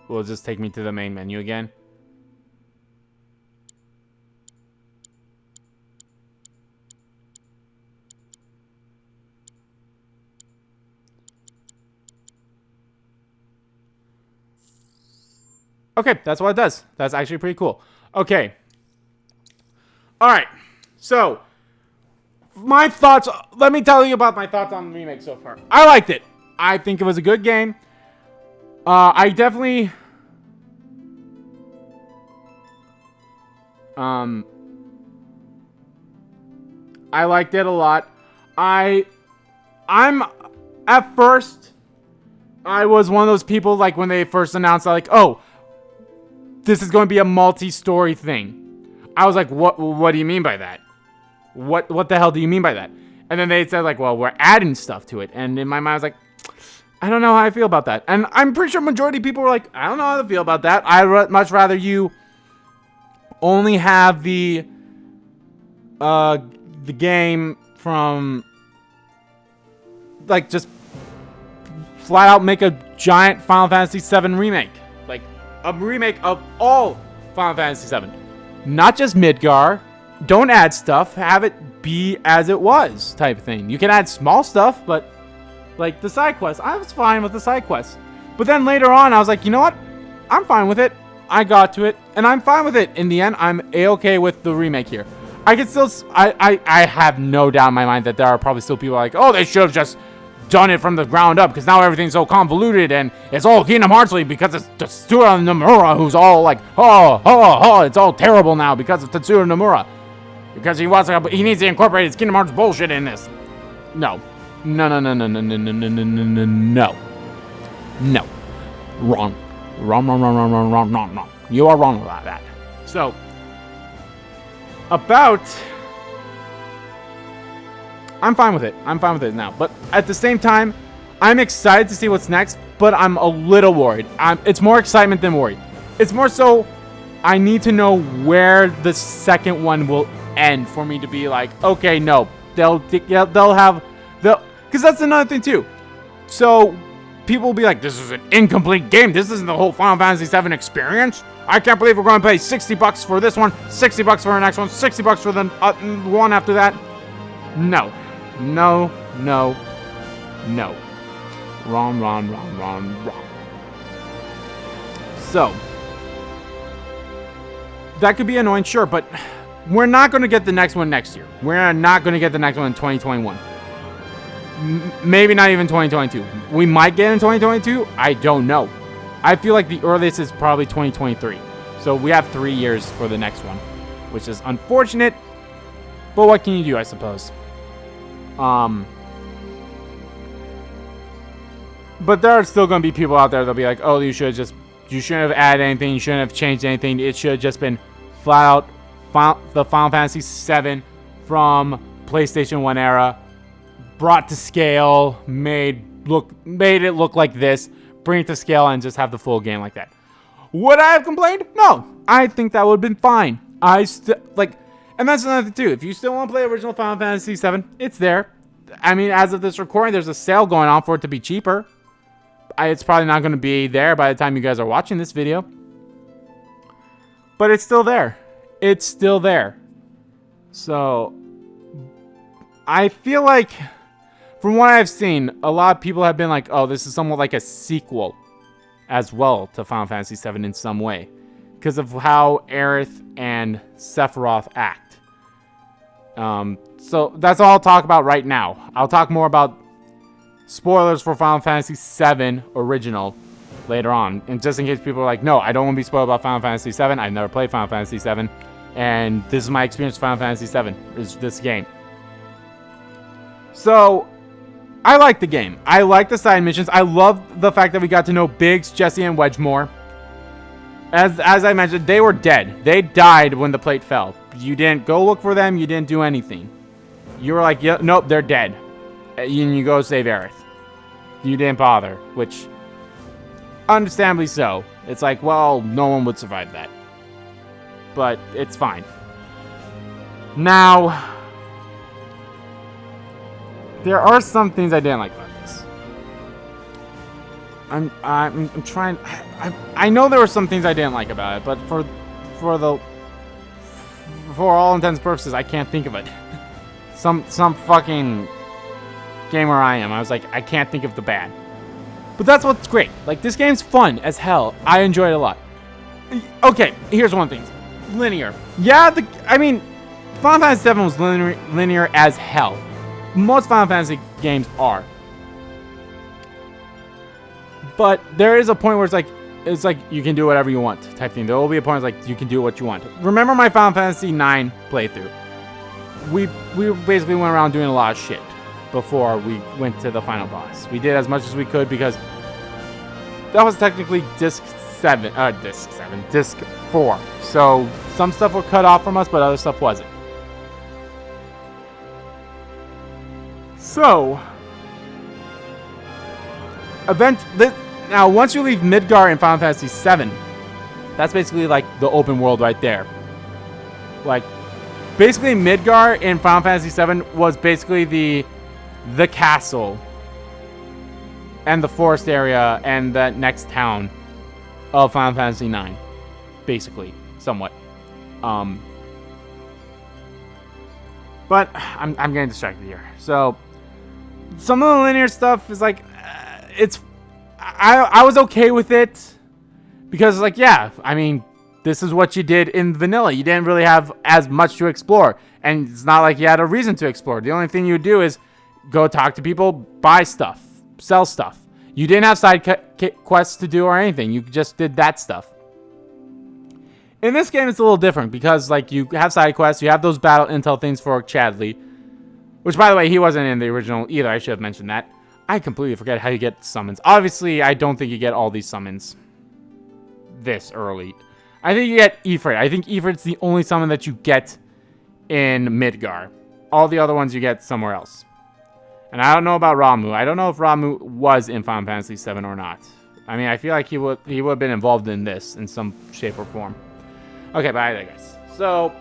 Will it just take me to the main menu again? Okay, that's what it does. That's actually pretty cool. Okay. Alright. So, my thoughts. Let me tell you about my thoughts on the remake so far. I liked it. I think it was a good game. I definitely... I liked it a lot. I'm... At first, I was one of those people, like, when they first announced, like, oh, this is going to be a multi-story thing. I was like, what do you mean by that? What the hell do you mean by that? And then they said, like, well, we're adding stuff to it. And in my mind, I was like, I don't know how I feel about that. And I'm pretty sure majority of people were like, I don't know how to feel about that. I'd much rather you only have the game from, like, just flat out make a giant Final Fantasy VII remake. Like, a remake of all Final Fantasy VII. Not just Midgar. Don't add stuff. Have it be as it was type of thing. You can add small stuff, but like the side quests, I was fine with the side quests. But then later on, I was like, you know what? I'm fine with it. I got to it, and I'm fine with it. In the end, I'm A-okay with the remake here. I can still... I have no doubt in my mind that there are probably still people like, oh, they should have just done it from the ground up because now everything's so convoluted and it's all Kingdom Hearts-y because it's Tetsuya Nomura who's all like, it's all terrible now because of Tetsuya Nomura. Because he needs to incorporate his Kingdom Hearts bullshit in this. No. No. Wrong. You are wrong about that. So, I'm fine with it. I'm fine with it now. But at the same time, I'm excited to see what's next, but I'm a little worried. It's more excitement than worry. It's more so I need to know where the second one will end for me to be like, okay, no. Because that's another thing too. So people will be like, this is an incomplete game. This isn't the whole Final Fantasy VII experience. I can't believe we're going to pay $60 for this one, $60 for the next one, $60 for the one after that. No. Wrong. So, that could be annoying, sure, but we're not going to get the next one next year. We're not going to get the next one in 2021. Maybe not even 2022. We might get in 2022. I don't know. I feel like the earliest is probably 2023. So we have 3 years for the next one, which is unfortunate. But what can you do, I suppose? But there are still going to be people out there that'll be like, oh, you shouldn't have added anything. You shouldn't have changed anything. It should have just been flat out the Final Fantasy VII from PlayStation 1 era, brought to scale, made it look like this, bring it to scale, and just have the full game like that. Would I have complained? No. I think that would have been fine. And that's another thing too. If you still want to play original Final Fantasy VII, it's there. I mean, as of this recording, there's a sale going on for it to be cheaper. It's probably not going to be there by the time you guys are watching this video. But it's still there. It's still there. So, I feel like, from what I've seen, a lot of people have been like, oh, this is somewhat like a sequel as well to Final Fantasy VII in some way. Because of how Aerith and Sephiroth act. So that's all I'll talk about right now. I'll talk more about spoilers for Final Fantasy VII Original later on. And just in case people are like, no, I don't want to be spoiled about Final Fantasy VII. I've never played Final Fantasy VII. And this is my experience with Final Fantasy VII, is this game. So, I like the game. I like the side missions. I love the fact that we got to know Biggs, Jesse, and Wedge more. As I mentioned, they were dead. They died when the plate fell. You didn't go look for them. You didn't do anything. You were like, yeah, nope, they're dead. And you go save Aerith. You didn't bother, which, understandably so. It's like, well, no one would survive that. But it's fine. Now, there are some things I didn't like about this. I'm trying. I know there were some things I didn't like about it, but for all intents and purposes, I can't think of it. Some fucking gamer I am. I was like, I can't think of the bad. But that's what's great. Like, this game's fun as hell. I enjoy it a lot. Okay, here's one thing. Linear. Yeah, Final Fantasy VII was linear as hell. Most Final Fantasy games are. But there is a point where it's like you can do whatever you want type thing. There will be a point where it's like you can do what you want. Remember my Final Fantasy IX playthrough? We basically went around doing a lot of shit before we went to the final boss. We did as much as we could because that was technically disc 4. So some stuff were cut off from us, but other stuff wasn't. So, now once you leave Midgar in Final Fantasy VII, that's basically like the open world right there. Like, basically Midgar in Final Fantasy VII was basically the castle and the forest area and the next town of Final Fantasy IX, basically, somewhat. But I'm getting distracted here. So, some of the linear stuff is like, I was okay with it because, like, yeah, I mean, this is what you did in vanilla. You didn't really have as much to explore, and it's not like you had a reason to explore. The only thing you would do is go talk to people, buy stuff, sell stuff. You didn't have side quests to do or anything. You just did that stuff. In this game, it's a little different because, like, you have side quests. You have those battle intel things for Chadley, which, by the way, he wasn't in the original either. I should have mentioned that. I completely forget how you get summons. Obviously, I don't think you get all these summons this early. I think you get Ifrit. I think Ifrit's the only summon that you get in Midgar. All the other ones you get somewhere else. And I don't know about Ramuh. I don't know if Ramuh was in Final Fantasy VII or not. I mean, I feel like he would have been involved in this in some shape or form. Okay, but I digress. So,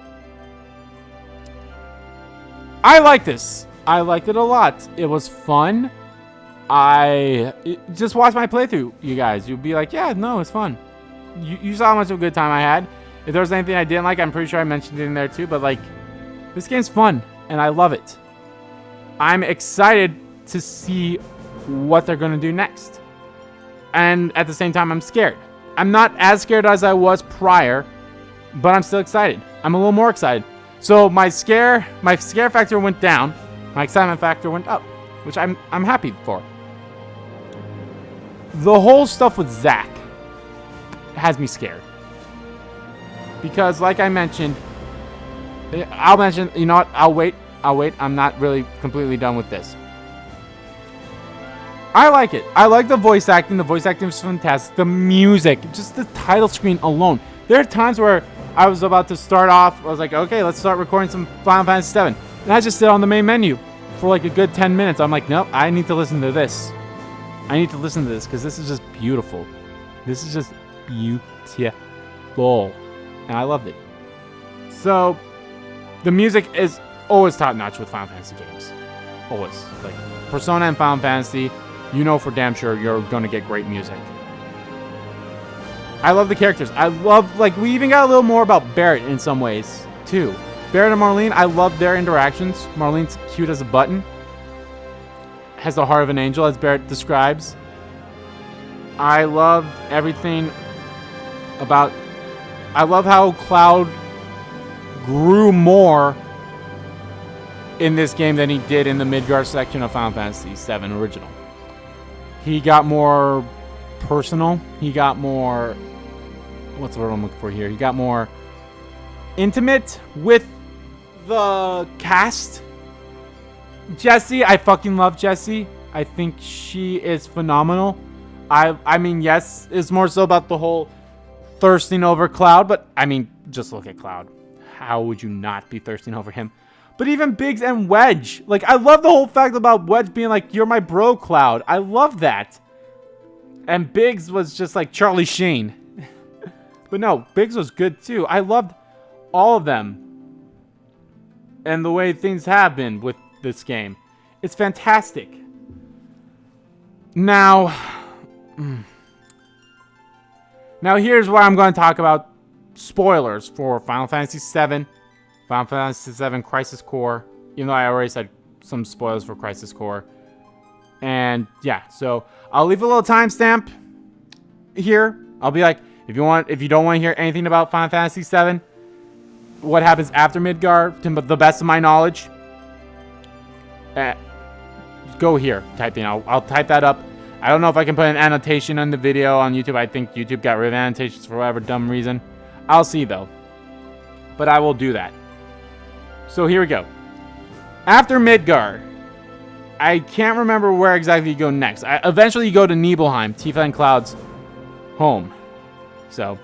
I like this. I liked it a lot. It was fun. Just watch my playthrough, you guys. You'll be like, yeah, no, it's fun. You saw how much of a good time I had. If there was anything I didn't like, I'm pretty sure I mentioned it in there too. But, like, this game's fun, and I love it. I'm excited to see what they're going to do next. And at the same time, I'm scared. I'm not as scared as I was prior, but I'm still excited. I'm a little more excited. So my scare factor went down. My excitement factor went up, which I'm happy for. The whole stuff with Zack has me scared. Because, like I mentioned, I'll mention, you know what, I'll wait. I'm not really completely done with this. I like it. I like the voice acting. The voice acting is fantastic. The music, just the title screen alone. There are times where I was about to start off. I was like, okay, let's start recording some Final Fantasy VII. And I just sit on the main menu for like a good 10 minutes. I'm like, nope, I need to listen to this. I need to listen to this because this is just beautiful. This is just beautiful. And I loved it. So, the music is always top-notch with Final Fantasy games. Always. Like, Persona and Final Fantasy, you know for damn sure you're going to get great music. I love the characters. I love, like, we even got a little more about Barrett in some ways, too. Barrett and Marlene, I love their interactions. Marlene's cute as a button. Has the heart of an angel, as Barrett describes. I loved everything about... I love how Cloud grew more in this game than he did in the Midgar section of Final Fantasy VII Original. He got more personal. He got more... What's the word I'm looking for here? He got more intimate with the cast. Jessie, I fucking love Jessie. I think she is phenomenal. I mean, yes, it's more so about the whole thirsting over Cloud, but I mean, just look at Cloud. How would you not be thirsting over him? But even Biggs and Wedge. Like, I love the whole fact about Wedge being like, you're my bro, Cloud. I love that. And Biggs was just like Charlie Sheen. But no, Biggs was good too. I loved all of them. And the way things have been with this game. It's fantastic. Now here's where I'm going to talk about spoilers for Final Fantasy VII, Final Fantasy VII Crisis Core, even though I already said some spoilers for Crisis Core. And yeah, so I'll leave a little timestamp here. I'll be like, if you don't want to hear anything about Final Fantasy VII, what happens after Midgar, to the best of my knowledge, go here, type in. I'll type that up. I don't know if I can put an annotation on the video on YouTube. I think YouTube got rid of annotations for whatever dumb reason. I'll see though. But I will do that. So here we go. After Midgar, I can't remember where exactly you go next. Eventually you go to Nibelheim, Tifa and Cloud's home. So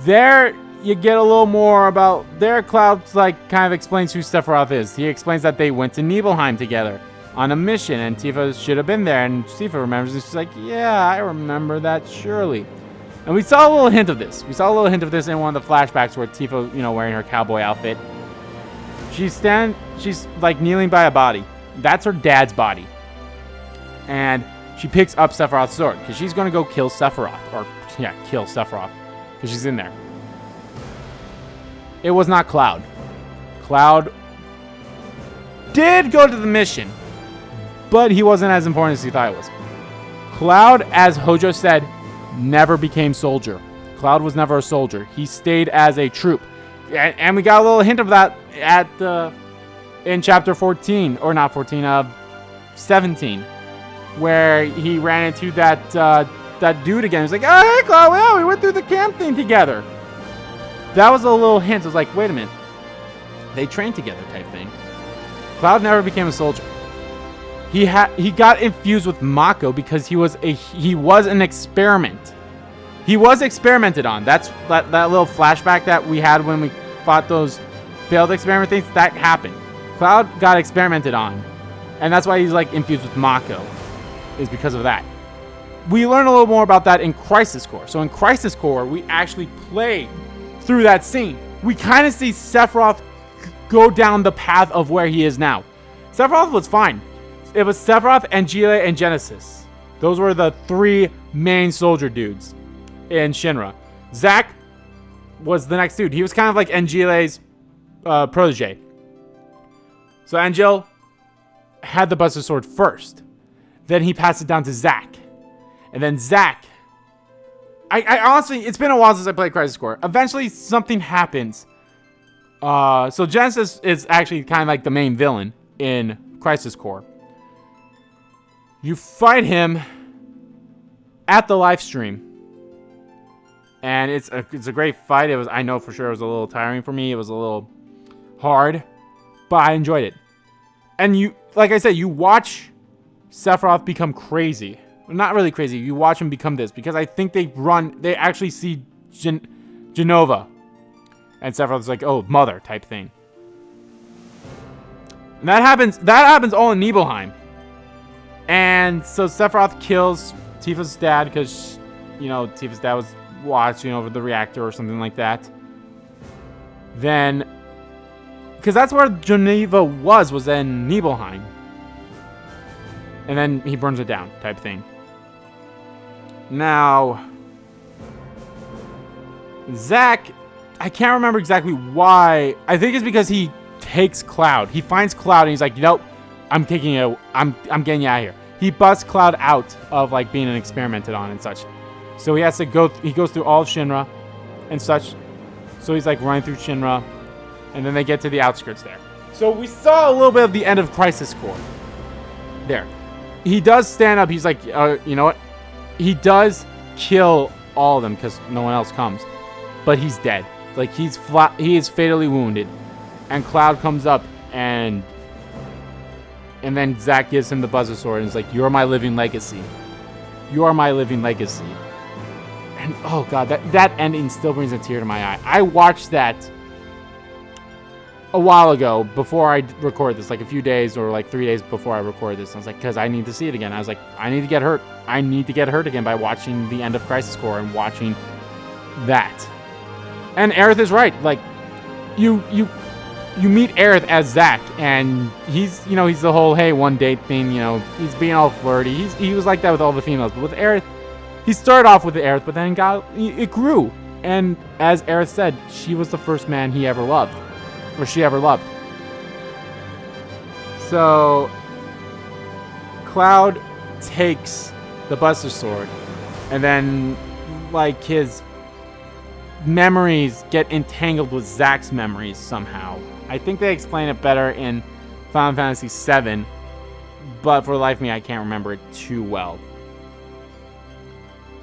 there you get a little more about there. Cloud like kind of explains who Sephiroth is. He explains that they went to Nibelheim together on a mission, and Tifa should have been there. And Tifa remembers, and she's like, "Yeah, I remember that surely." And we saw a little hint of this. We saw a little hint of this in one of the flashbacks where Tifa, wearing her cowboy outfit. She's like kneeling by a body. That's her dad's body. And she picks up Sephiroth's sword because she's going to go kill Sephiroth. Kill Sephiroth. Because she's in there. It was not Cloud. Cloud did go to the mission, but he wasn't as important as he thought he was. Cloud, as Hojo said, never became soldier. Cloud was never a soldier. He stayed as a troop. And we got a little hint of that at the in chapter 14, or not 14, 17, where he ran into that dude again. He's like, oh, hey, Cloud, well, we went through the camp thing together. That was a little hint. I was like, wait a minute. They trained together type thing. Cloud never became a soldier. He got infused with Mako because he was an experiment. He was experimented on. That's that little flashback that we had when we fought those failed experiment things. That happened. Cloud got experimented on, and that's why he's like infused with Mako. Is because of that. We learn a little more about that in Crisis Core. So in Crisis Core, we actually play through that scene. We kind of see Sephiroth go down the path of where he is now. Sephiroth was fine. It was Sephiroth, Angelia, and Genesis. Those were the 3 main soldier dudes in Shinra. Zack was the next dude. He was kind of like Angelia's protege. So Angel had the Buster Sword first. Then he passed it down to Zack. And then Zack... I honestly... It's been a while since I played Crisis Core. Eventually, something happens. So Genesis is actually kind of like the main villain in Crisis Core. You fight him at the live stream, and it's a great fight. I know for sure it was a little tiring for me. It was a little hard, but I enjoyed it. And you, like I said, you watch Sephiroth become crazy. Not really crazy. You watch him become this because I think they actually see Genova, and Sephiroth's like, oh, mother type thing. And that happens all in Nibelheim. And so Sephiroth kills Tifa's dad because, you know, Tifa's dad was watching over the reactor or something like that. Then, because that's where Geneva was in Nibelheim. And then he burns it down type thing. Now, Zack, I can't remember exactly why. I think it's because he takes Cloud. He finds Cloud and he's like, nope. I'm getting you out of here. He busts Cloud out of like being experimented on and such. So he has to he goes through all of Shinra and such. So he's like running through Shinra. And then they get to the outskirts there. So we saw a little bit of the end of Crisis Core. There. He does stand up. He's like, you know what? He does kill all of them because no one else comes. But he's dead. Like he is fatally wounded. And Cloud comes up and then Zack gives him the Buzzer Sword and is like, you're my living legacy. You are my living legacy. And oh god, that ending still brings a tear to my eye. I watched that a while ago before I record this, like a few days or like 3 days before I record this. I was like, because I need to see it again. I was like, I need to get hurt. I need to get hurt again by watching the end of Crisis Core and watching that. And Aerith is right. Like, you meet Aerith as Zack, and he's the whole, hey, one date thing, he's being all flirty. He was like that with all the females. But with Aerith, he started off with Aerith, but then it grew. And as Aerith said, she was the first man he ever loved. Or she ever loved. So, Cloud takes the Buster Sword, and then, like, his memories get entangled with Zack's memories somehow. I think they explain it better in Final Fantasy VII, but for the life of me, I can't remember it too well.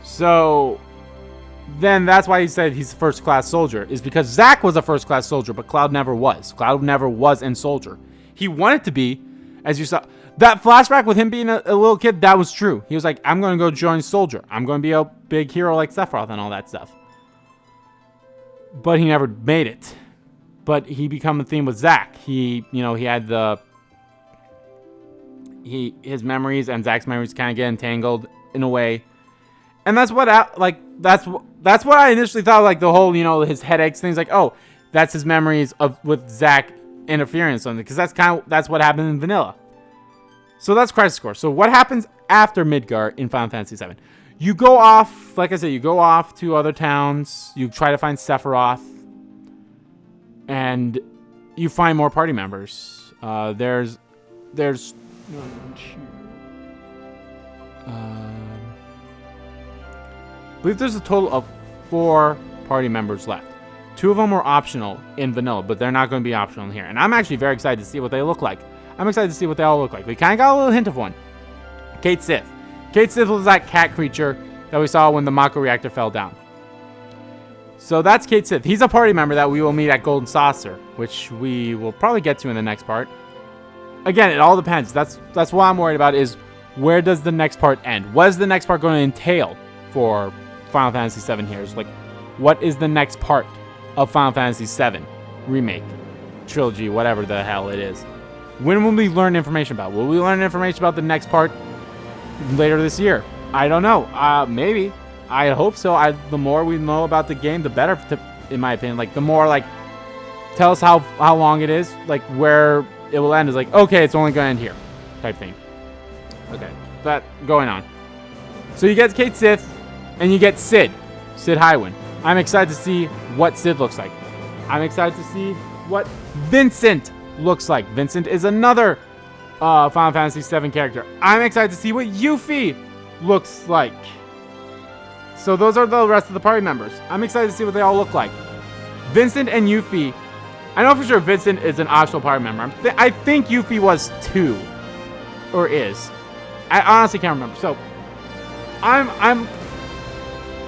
So, then that's why he said he's a first-class soldier, is because Zack was a first-class soldier, but Cloud never was. Cloud never was in soldier. He wanted to be, as you saw. That flashback with him being a little kid, that was true. He was like, I'm going to go join soldier. I'm going to be a big hero like Sephiroth and all that stuff. But he never made it. But he became a theme with Zack. He had his memories and Zack's memories kind of get entangled in a way. And that's what I initially thought, like the whole, his headaches things, like, oh, that's his memories with Zack interfering in something, because that's what happened in Vanilla. So that's Crisis Core. So what happens after Midgar in Final Fantasy VII? You go off, like I said, you go off to other towns, you try to find Sephiroth, and you find more party members. There's I believe there's a total of 4 party members left. 2 of them were optional in vanilla, but they're not going to be optional in here. And I'm actually very excited to see what they look like. I'm excited to see what they all look like. We kind of got a little hint of one. Cait Sith. Cait Sith was that cat creature that we saw when the Mako reactor fell down. So that's Cait Sith. He's a party member that we will meet at Golden Saucer, which we will probably get to in the next part. Again, it all depends. That's what I'm worried about is where does the next part end? What is the next part going to entail for Final Fantasy VII here? It's like, what is the next part of Final Fantasy VII Remake, trilogy, whatever the hell it is? When will we learn information about? Will we learn information about the next part later this year? I don't know. Maybe. I hope so. The more we know about the game, the better, in my opinion. Like, the more, like, tell us how long it is, like, where it will end is like, okay, it's only going to end here, type thing. Okay, that going on. So you get Cait Sith, and you get Cid Highwind. I'm excited to see what Cid looks like. I'm excited to see what Vincent looks like. Vincent is another Final Fantasy VII character. I'm excited to see what Yuffie looks like. So those are the rest of the party members. I'm excited to see what they all look like. Vincent and Yuffie. I know for sure Vincent is an optional party member. I think Yuffie was too. Or is. I honestly can't remember. So,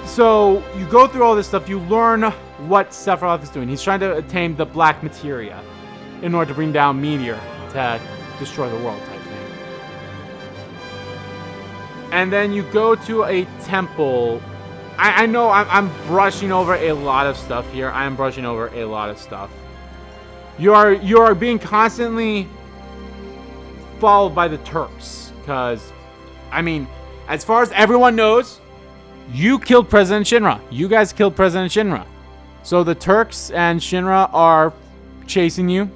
So, you go through all this stuff. You learn what Sephiroth is doing. He's trying to attain the black materia in order to bring down Meteor to destroy the world type thing. And then you go to a temple. I know I'm brushing over a lot of stuff here. I am brushing over a lot of stuff. You are being constantly followed by the Turks. Because, I mean, as far as everyone knows, you killed President Shinra. You guys killed President Shinra. So the Turks and Shinra are chasing you.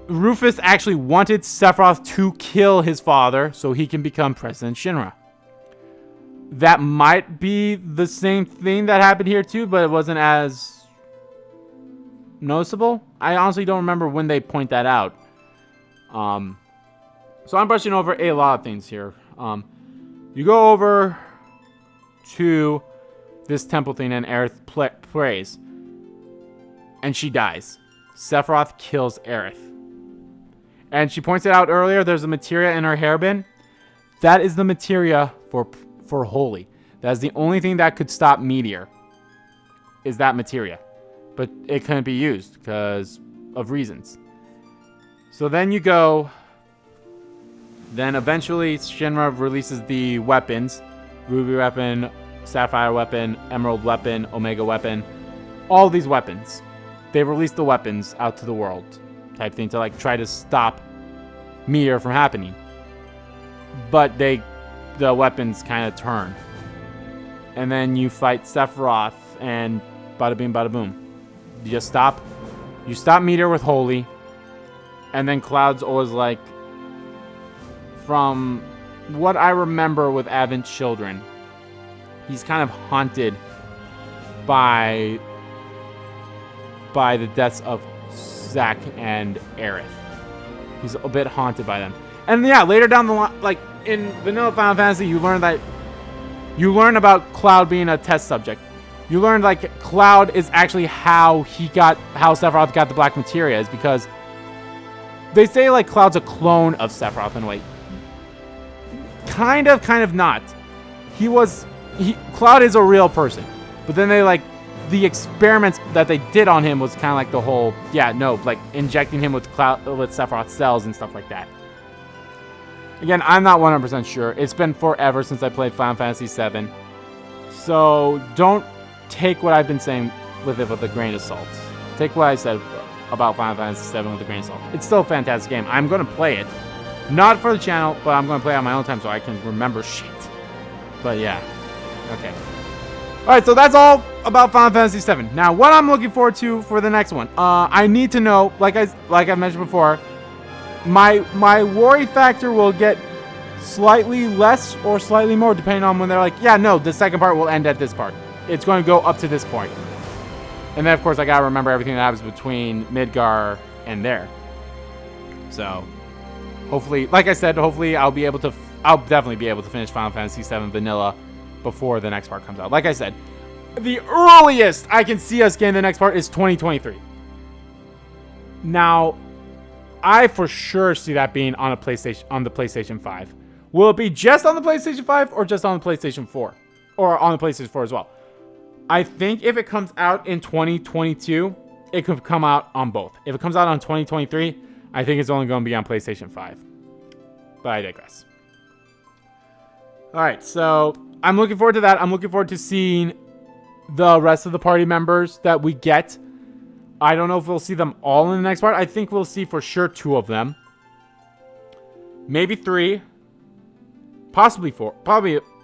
Rufus actually wanted Sephiroth to kill his father so he can become President Shinra. That might be the same thing that happened here too, but it wasn't as noticeable. I honestly don't remember when they point that out. So I'm brushing over a lot of things here. You go over to this temple thing and Aerith prays. And she dies. Sephiroth kills Aerith. And she points it out earlier, there's a materia in her hairbin. That is the materia for Holy. That is the only thing that could stop Meteor. Is that materia. But it couldn't be used because of reasons. So then you go. Then eventually Shinra releases the weapons. Ruby weapon, Sapphire weapon, Emerald weapon, Omega weapon. All these weapons. They release the weapons out to the world. Type thing to like try to stop Meteor from happening. But the weapons kind of turn. And then you fight Sephiroth and bada bing bada boom. You just stop. You stop Meteor with Holy. And then Cloud's always like, from what I remember with Advent Children, he's kind of haunted by the deaths of Zack and Aerith. He's a bit haunted by them. And yeah, later down the line, like in vanilla Final Fantasy, you learn about Cloud being a test subject. You learn like Cloud is actually how Sephiroth got the black materia, is because they say like Cloud's a clone of Sephiroth in a way. Kind of not. Cloud is a real person. But then they like the experiments that they did on him was kind of like the whole, like injecting him with Sephiroth cells and stuff like that. Again, I'm not 100% sure. It's been forever since I played Final Fantasy VII. So don't take what I've been saying with a grain of salt. Take what I said about Final Fantasy VII with a grain of salt. It's still a fantastic game. I'm going to play it. Not for the channel, but I'm going to play it on my own time so I can remember shit. But yeah. Okay. Alright, so that's all about Final Fantasy VII. Now, what I'm looking forward to for the next one. I need to know, like I mentioned before, my worry factor will get slightly less or slightly more depending on when they're like, the second part will end at this part. It's going to go up to this point. And then, of course, I got to remember everything that happens between Midgar and there. So, hopefully, like I said, I'll definitely be able to finish Final Fantasy VII Vanilla before the next part comes out. Like I said, the earliest I can see us getting the next part is 2023. Now, I for sure see that being on the PlayStation 5. Will it be just on the PlayStation 5 or just on the PlayStation 4? Or on the PlayStation 4 as well? I think if it comes out in 2022, it could come out on both. If it comes out on 2023, I think it's only going to be on PlayStation 5. But I digress. Alright, so I'm looking forward to that. I'm looking forward to seeing the rest of the party members that we get. I don't know if we'll see them all in the next part. I think we'll see for sure 2 of them. Maybe 3. Possibly 4.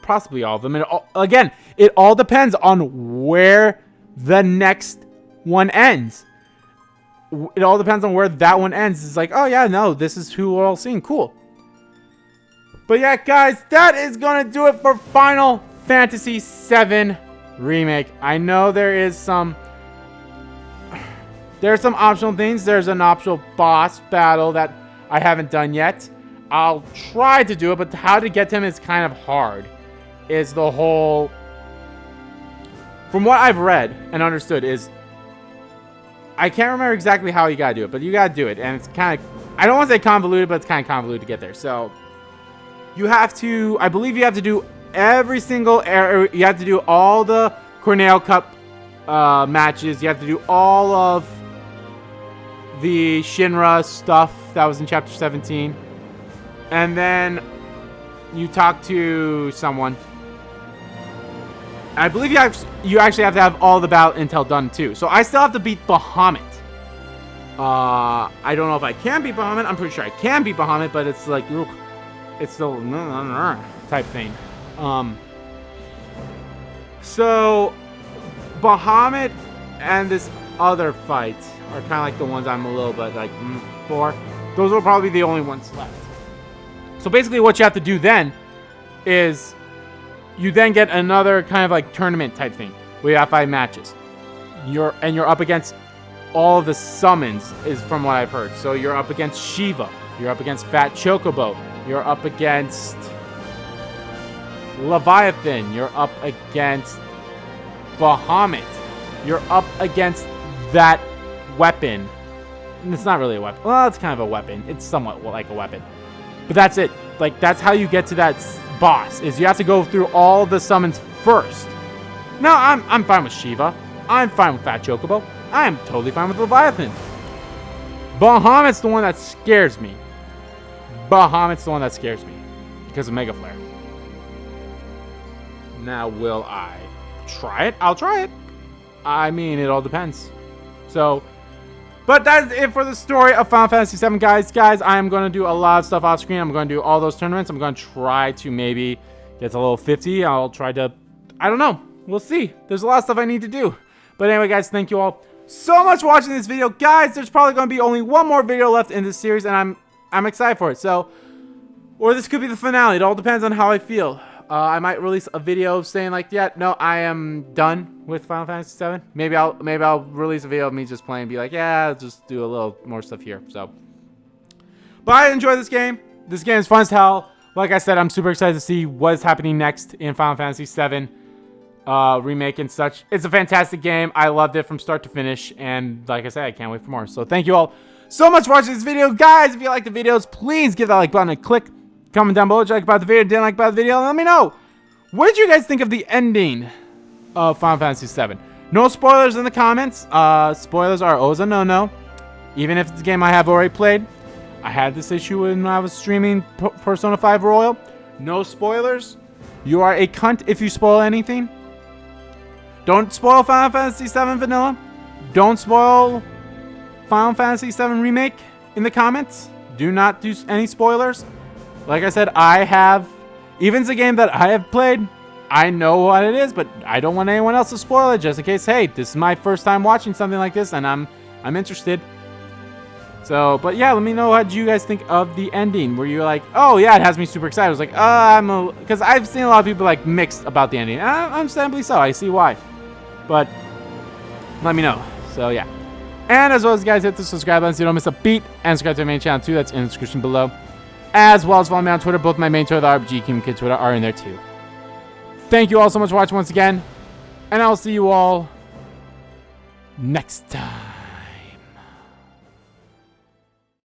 Possibly all of them. And again, it all depends on where the next one ends. It all depends on where that one ends. It's like, oh yeah, no, this is who we're all seeing. Cool. But yeah, guys, that is going to do it for Final Fantasy VII Remake. I know there's some optional things. There's an optional boss battle that I haven't done yet. I'll try to do it, but how to get to him is kind of hard. Is the whole... From what I've read and understood is... I can't remember exactly how you gotta do it, but you gotta do it. And it's kind of... I don't want to say convoluted, but it's kind of convoluted to get there. So... You have to... I believe you have to do every single area. You have to do all the Cornell Cup matches. You have to do all of the Shinra stuff that was in Chapter 17. And then you talk to someone. I believe you actually have to have all the battle intel done too. So I still have to beat Bahamut. I don't know if I can beat Bahamut. I'm pretty sure I can beat Bahamut, but it's like, it's still type thing. So Bahamut and this other fight are kind of like the ones I'm a little bit like for. Those will probably be the only ones left. So basically what you have to do then is you then get another kind of like tournament type thing where you have 5 matches. You're up against all of the summons is from what I've heard. So you're up against Shiva. You're up against Fat Chocobo. You're up against Leviathan. You're up against Bahamut. You're up against that weapon. And it's not really a weapon. Well, it's kind of a weapon. It's somewhat like a weapon. But that's it. Like, that's how you get to that boss, is you have to go through all the summons first. No, I'm fine with Shiva. I'm fine with Fat Chocobo. I'm totally fine with Leviathan. Bahamut's the one that scares me. Bahamut's the one that scares me. Because of Mega Flare. Now, will I try it? I'll try it. I mean, it all depends. So... But that's it for the story of Final Fantasy VII, guys. Guys, I am going to do a lot of stuff off screen. I'm going to do all those tournaments. I'm going to try to maybe get to level 50. I'll try to... I don't know. We'll see. There's a lot of stuff I need to do. But anyway, guys, thank you all so much for watching this video. Guys, there's probably going to be only one more video left in this series, and I'm excited for it. So, or this could be the finale. It all depends on how I feel. I might release a video saying like, yeah, no, I am done with Final Fantasy VII. Maybe I'll release a video of me just playing and be like, yeah, I'll just do a little more stuff here. So, but I enjoy this game. This game is fun as hell. Like I said, I'm super excited to see what is happening next in Final Fantasy VII Remake and such. It's a fantastic game. I loved it from start to finish. And like I said, I can't wait for more. So thank you all so much for watching this video. Guys, if you like the videos, please give that like button a click. Comment down below what you like about the video, didn't like about the video, and let me know. What did you guys think of the ending of Final Fantasy VII? No spoilers in the comments. Spoilers are always a no-no. Even if it's a game I have already played. I had this issue when I was streaming Persona 5 Royal. No spoilers. You are a cunt if you spoil anything. Don't spoil Final Fantasy VII Vanilla. Don't spoil Final Fantasy VII Remake in the comments. Do not do any spoilers. Like I said, even it's a game that I have played, I know what it is, but I don't want anyone else to spoil it just in case, hey, this is my first time watching something like this and I'm interested. So, but yeah, let me know what you guys think of the ending. Were you like, oh yeah, it has me super excited. I was like, because I've seen a lot of people like mixed about the ending. Understandably so, I see why. But let me know. So yeah. And as always, guys, hit the subscribe button so you don't miss a beat. And subscribe to my main channel too, that's in the description below. As well as follow me on Twitter. Both my main Twitter, the RPG King Kid Twitter, are in there too. Thank you all so much for watching once again. And I'll see you all next time.